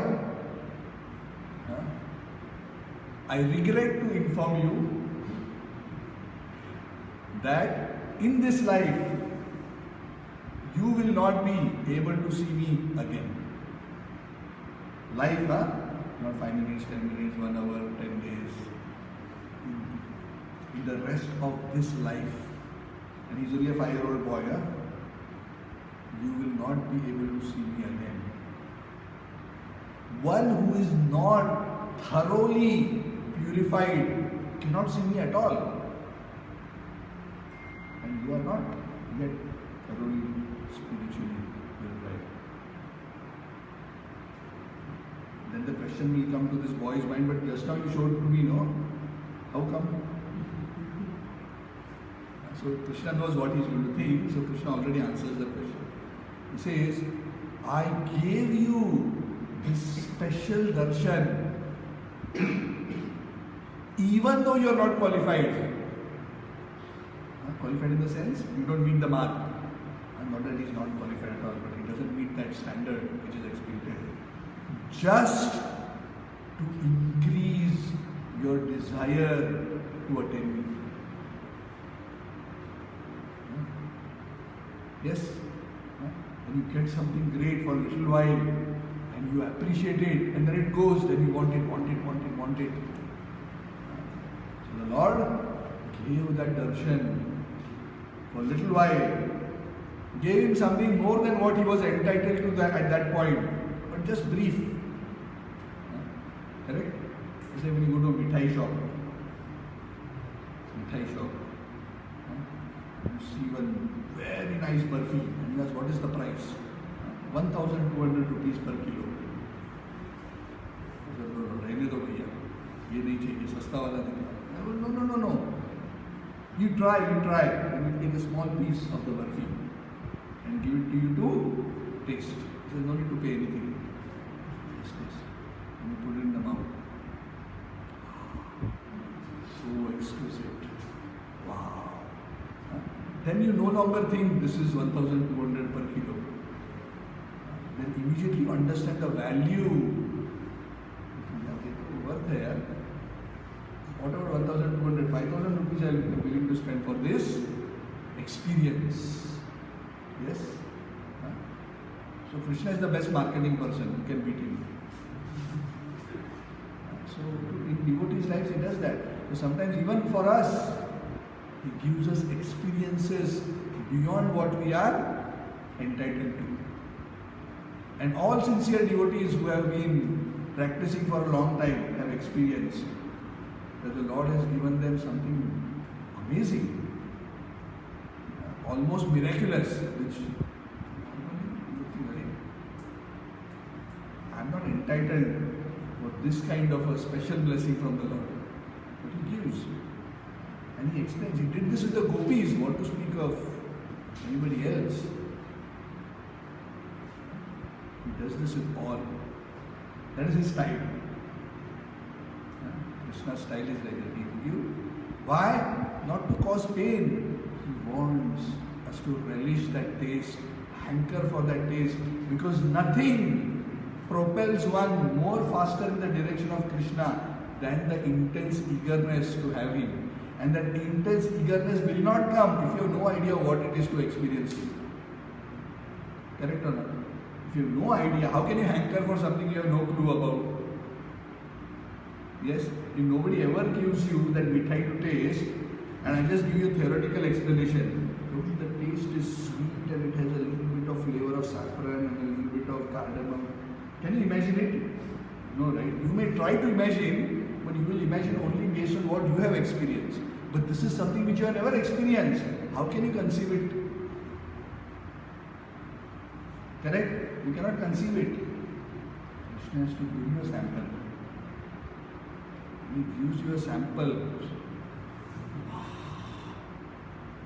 I regret to inform you that in this life you will not be able to see me again." Life, not 5 minutes, 10 minutes, 1 hour, 10 days. In the rest of this life, and he's only a 5-year-old boy, you will not be able to see me again. One who is not thoroughly purified cannot see me at all. And you are not yet thoroughly spiritually purified. Then the question will come to this boy's mind, but just now you showed to me, no? How come? So Krishna knows what he's going to think, so Krishna already answers the question. He says, I gave you this special darshan even though you are not qualified. Qualified in the sense, you don't meet the mark. Not that he is not qualified at all, but he doesn't meet that standard which is expected. Just to increase your desire to attain me. Yes? When you get something great for a little while and you appreciate it, and then it goes, then you want it. So the Lord gave that darshan for a little while, gave him something more than what he was entitled to at that point, but just brief. Correct? Say when you go to a mithai shop, You see one very nice burfi, and he asks, what is the price? 1,200 rupees per kilo. I said, no, रहने दो भैया, ये नहीं चाहिए, सस्ता वाला दिखा. I said, no. You try. Then you take a small piece of the burfi and give it to you to taste. He says, no need to pay anything. Just taste. And you put it in the mouth. So exquisite. Wow. Then you no longer think this is 1,200 per kilo. Then immediately you understand the value. Worth है यार. Whatever 1,200, 5,000 rupees I am willing to spend for this experience. Yes? So Krishna is the best marketing person. You can beat him. So in devotees' lives he does that. So sometimes even for us, he gives us experiences beyond what we are entitled to. And all sincere devotees who have been practicing for a long time have experienced that the Lord has given them something amazing, almost miraculous, which I'm not entitled for this kind of a special blessing from the Lord. But He gives. And He explains. He did this with the gopis, what to speak of anybody else. He does this with all. That is His style. Krishna's style is like that. He will give. Why? Not to cause pain. He wants us to relish that taste, hanker for that taste, because nothing propels one more faster in the direction of Krishna than the intense eagerness to have Him. And that intense eagerness will not come if you have no idea what it is to experience Him. Correct or not? If you have no idea, how can you hanker for something you have no clue about? Yes? If nobody ever gives you that mithai to taste, and I just give you a theoretical explanation, the taste is sweet and it has a little bit of flavor of saffron and a little bit of cardamom. Can you imagine it? No, right? You may try to imagine, but you will imagine only based on what you have experienced. But this is something which you have never experienced. How can you conceive it? Correct? You cannot conceive it. Krishna has to give you a sample. When He gives you a sample,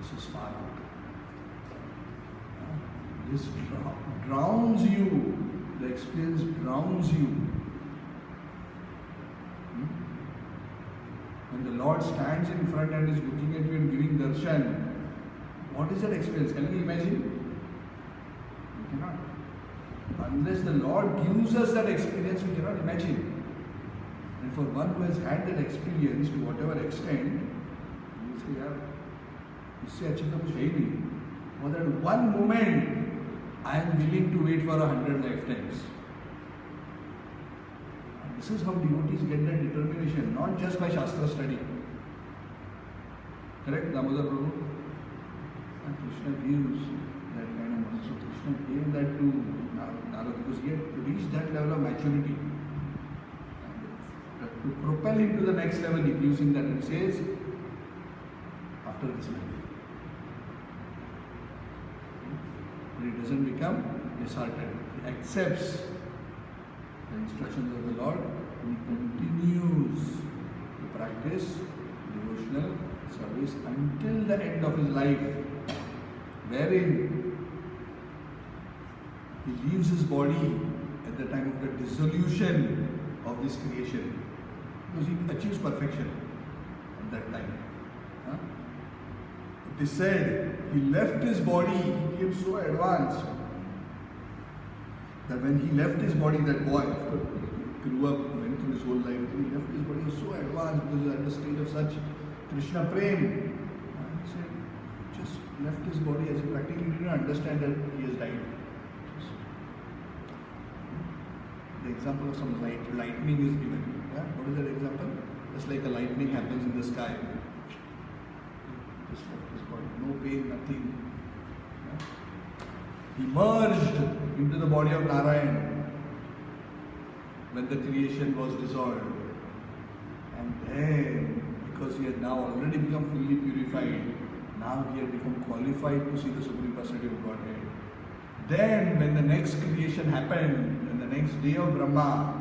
this is far out. This drowns you. The experience drowns you. When the Lord stands in front and is looking at you and giving darshan, what is that experience? Can you imagine? You cannot. Unless the Lord gives us that experience, we cannot imagine. And for one who has had that experience to whatever extent, you will say, yaar, इससे अच्छा तो कुछ है ही नहीं. For that one moment, I am willing to wait for 100 lifetimes. And this is how devotees get that determination, not just by Shastra study. Correct, Damodar Prabhu? And Krishna gives that kind of mercy. So Krishna gave that to Narad because he had reached that level of maturity. And to propel him to the next level, he gives him that and says, after this life. But he doesn't become disheartened. He accepts the instructions of the Lord and he continues to practice devotional service until the end of his life, wherein he leaves his body at the time of the dissolution of this creation, because he achieves perfection at that time. It is said he left his body, he became so advanced that when he left his body, that boy, after he grew up, went through his whole life, he left his body, he was so advanced because he was at the stage of such Krishna Prem. He said, just left his body as he practically didn't understand that he has died. The example of some lightning is given. Yeah? What is that example? Just like a lightning happens in the sky. Just left his body. No pain, nothing. Yeah? He merged into the body of Narayan when the creation was dissolved. And then, because he had now already become fully purified, Now he had become qualified to see the Supreme Personality of Godhead. Then, when the next creation happened, and the next day of Brahma,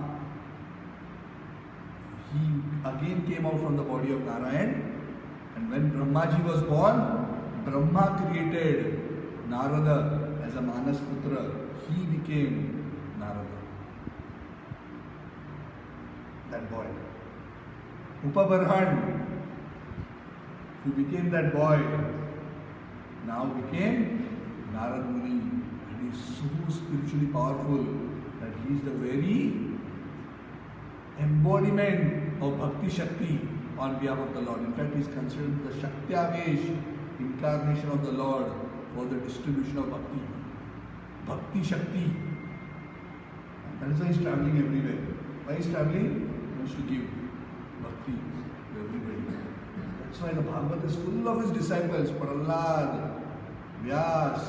he again came out from the body of Narayan. And when Brahmaji was born, Brahma created Narada as a Manas Putra. He became Narada. That boy. Upabarhan, who became that boy, now became Narad Muni. And he is so spiritually powerful that he is the very embodiment of Bhakti Shakti on behalf of the Lord. In fact, he is considered the Shakti-Avesh incarnation of the Lord for the distribution of Bhakti. Bhakti Shakti. That is why he is traveling everywhere. Why he is traveling? He wants to give Bhakti to everybody. That's why the Bhagavad is full of his disciples. Prahlad, Vyas,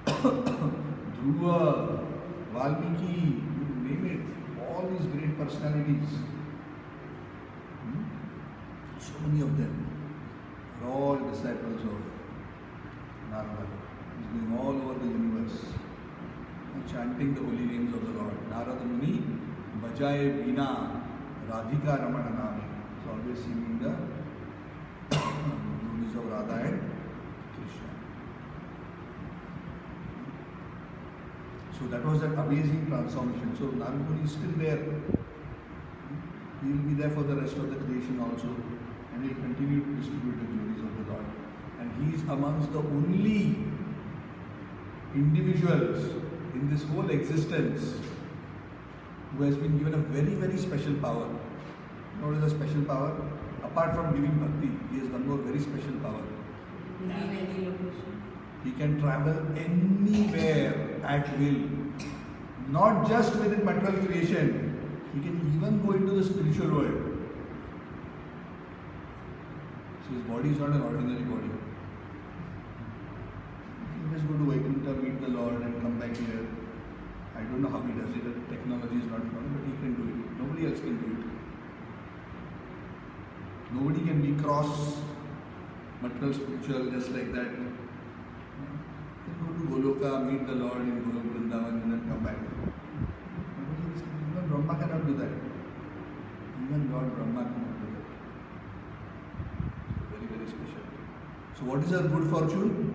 Dhruva, Valmiki, you name it. All these great personalities. So many of them are all disciples of Narada. He's going all over the universe and chanting the holy names of the Lord. Narada Muni, Bajaye Veena, Radhika Ramana Name. He's always singing the glories of Radha and Krishna. So that was an amazing transformation. So Narada Muni is still there. He will be there for the rest of the creation also. And he will continue to distribute the glories of the Lord. And he is amongst the only individuals in this whole existence who has been given a very, very special power. You know what is a special power? Apart from giving bhakti, he has one more very special power. He can travel anywhere at will. Not just within material creation, he can even go into the spiritual world. So his body is not an ordinary body. He can just go to Vaikuntha, meet the Lord and come back here. I don't know how he does it. The technology is not known, but he can do it. Nobody else can do it. Nobody can be cross material spiritual just like that. You can go to Goloka, meet the Lord in Golok Vrindavan and then come back. Even Brahma cannot do that. Even Lord Brahma cannot do that. Very, very special. So what is our good fortune?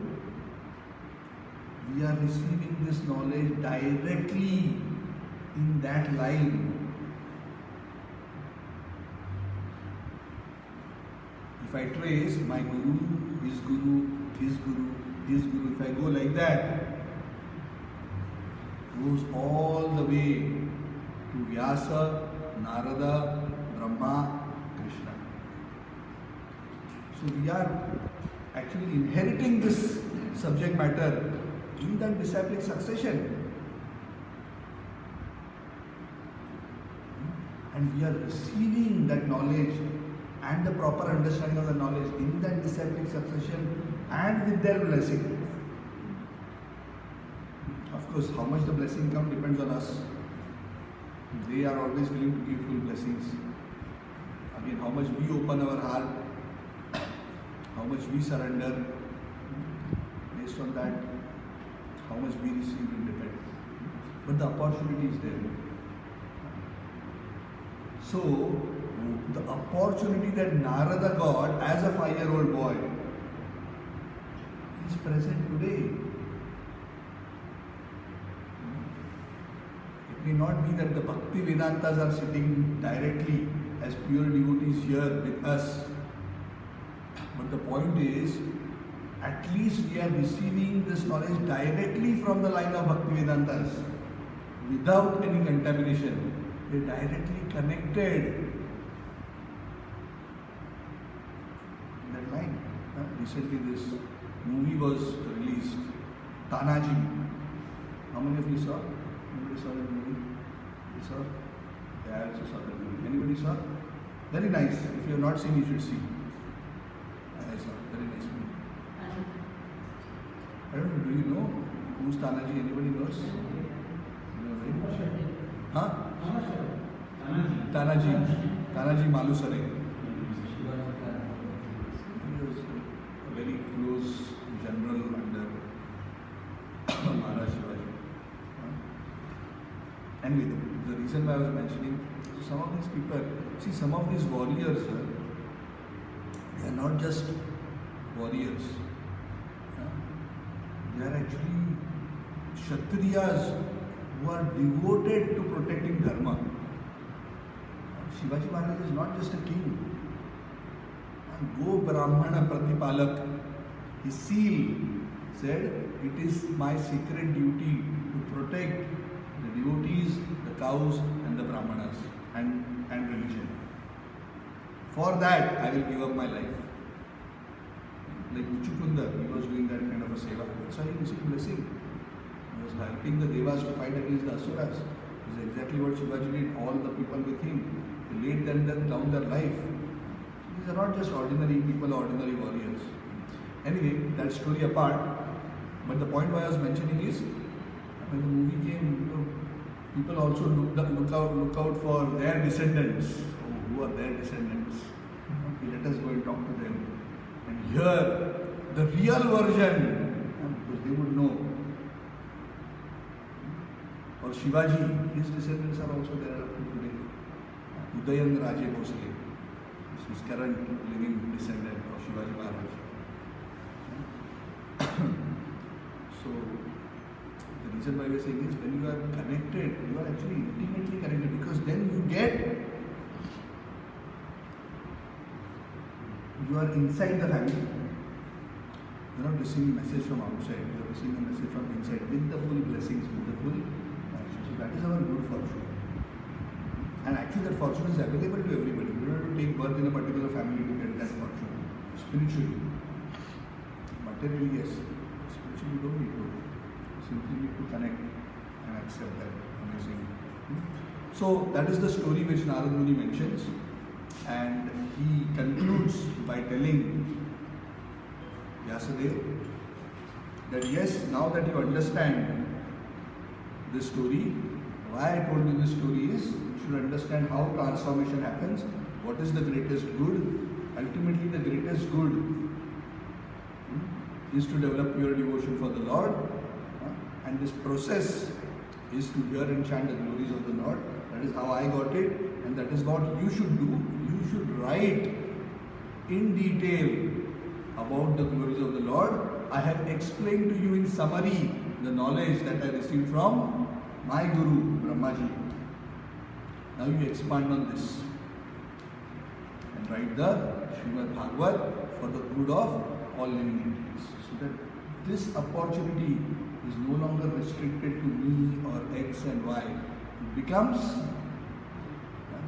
We are receiving this knowledge directly in that line. If I trace my Guru, his Guru, his Guru, his Guru, if I go like that, goes all the way to Vyasa, Narada, Brahma, Krishna. So we are actually inheriting this subject matter in that disciplic succession. And we are receiving that knowledge and the proper understanding of the knowledge in that disciplic succession and with their blessing. Of course, how much the blessing comes depends on us. They are always willing to give full blessings. Again, how much we open our heart, how much we surrender, based on that, how much we receive will depend. But the opportunity is there. So, the opportunity that Narada got as a 5-year-old boy is present today. It may not be that the Bhakti Vedantas are sitting directly as pure devotees here with us. But the point is, at least we are receiving this knowledge directly from the line of Bhakti Vedantas without any contamination. They are directly connected in that line. Recently this movie was released, Tanaji. How many of you saw? Anybody saw that movie? You saw? Yeah, I also saw that movie. Anybody saw? Very nice. If you have not seen, you should see. I saw. Very nice movie. I don't know, do you know who's Tanaji? Anybody knows? You know very much? Huh? Tanaji Malusare. He was a very close Anyway, the reason why I was mentioning, so some of these people, see, some of these warriors, they are not just warriors. They are actually Kshatriyas who are devoted to protecting Dharma. Shivaji Maharaj is not just a king. Go Brahmana Pratipalak, his seal said, it is my sacred duty to protect the devotees, the cows and the Brahmanas and religion. For that, I will give up my life. Like Uchukunda, he was doing that kind of a seva. That's why he received blessing. He was helping the Devas to fight against the Asuras. This is exactly what Shivaji did, all the people with him. He laid them down their life. These are not just ordinary people, ordinary warriors. Anyway, that story apart, but the point why I was mentioning is, when the movie came, people also look out for their descendants. Oh, who are their descendants? Okay, let us go and talk to them. And hear the real version, because they would know. Or Shivaji, his descendants are also there up to today. Udayan Raje Bhosle, his current living descendant of Shivaji Maharaj. So, the reason why we are saying is, when you are connected, you are actually intimately connected, because then you are inside the family. You are not receiving a message from outside, you are receiving a message from inside with the full blessings, with the full action. So that is our good fortune. And actually that fortune is available to everybody. You don't have to take birth in a particular family to get that fortune. Spiritually. Materially, yes. Spiritually, you don't need to. You simply need to connect and accept that. Amazing. So that is the story which Narad Muni mentions. And he concludes by telling Vyasadeva that yes, now that you understand this story, why I told you this story is, you should understand how transformation happens, what is the greatest good. Ultimately, the greatest good is to develop pure devotion for the Lord, and this process is to hear and chant the glories of the Lord. That is how I got it, and that is what you should do. You should write in detail about the glories of the Lord. I have explained to you in summary the knowledge that I received from my Guru, Brahmaji. Now you expand on this and write the Srimad Bhagavat for the good of all living entities. So that this opportunity is no longer restricted to me or X and Y. It becomes,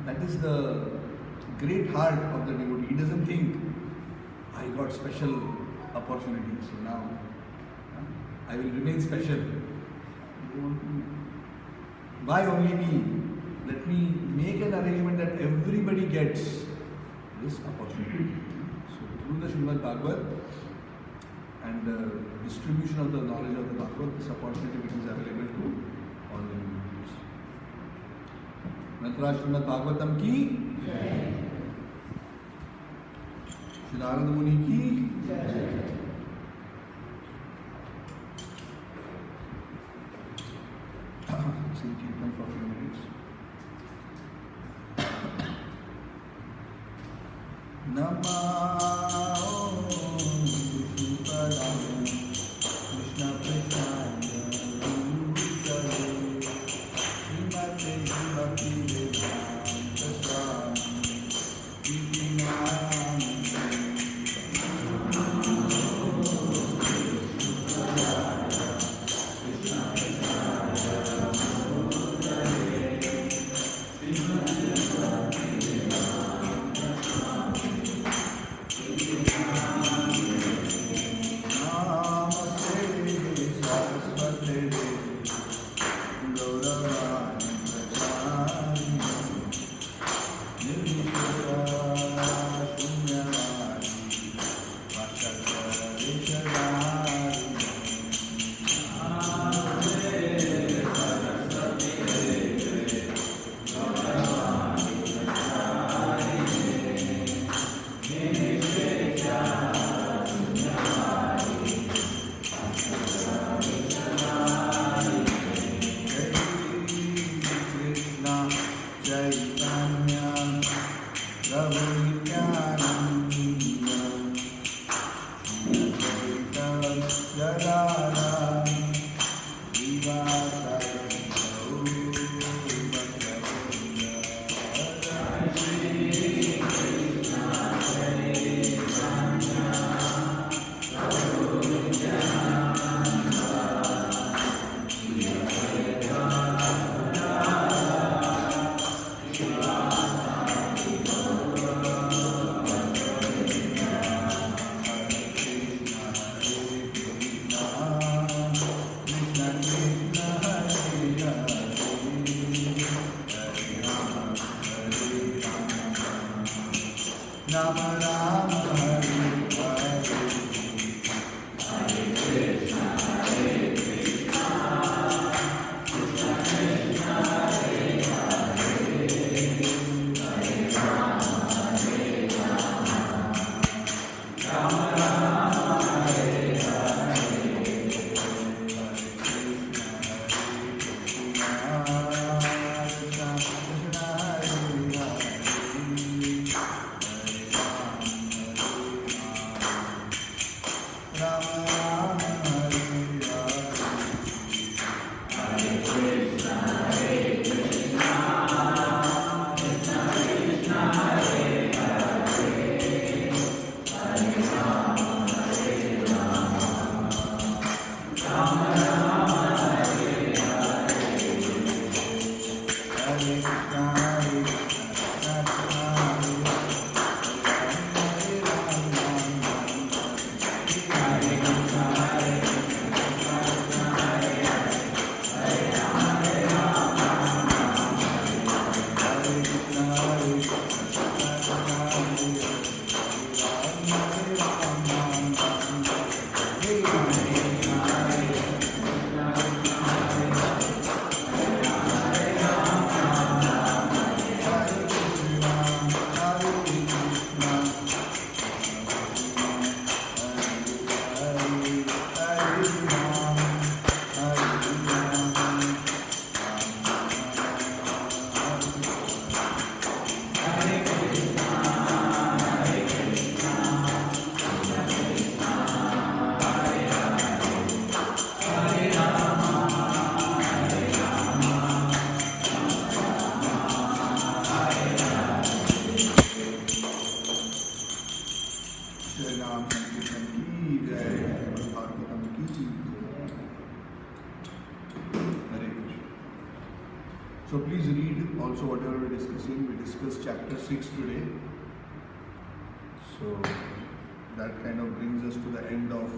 that is the great heart of the devotee. He doesn't think, I got special opportunity, so now I will remain special. Why only me? Let me make an arrangement that everybody gets this opportunity. So through the Srimad Bhagavat and the distribution of the knowledge of the Bhagavat, this opportunity becomes available to all the individuals. Natra Srimad Bhagavatam ki Jai. Shri Narad Muni ki Jai. Sing Kirtan for a few minutes. Namah Shukadam Krishna Prasad Guru Srimate Bhakti Vedanta Swami Vivinam Krishna So please read also whatever we're discussing. We discussed chapter 6 today. So that kind of brings us to the end of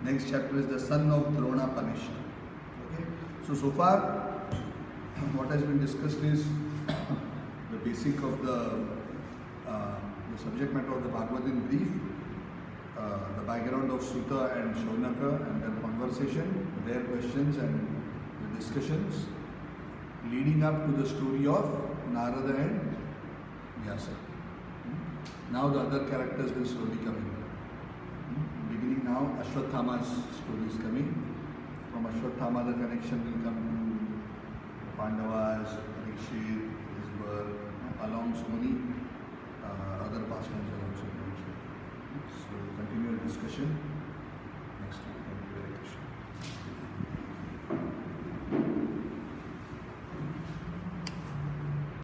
next chapter is the son of Drona punished. Okay. So far what has been discussed is the basic of the subject matter of the Bhagavatam in brief, the background of Sutta and Shaunaka and their conversation, their questions and the discussions, leading up to the story of Narada and Vyasa. Now the other characters will slowly come in. Beginning now, Ashwatthama's story is coming. From Ashwatthama the connection will come to Pandavas,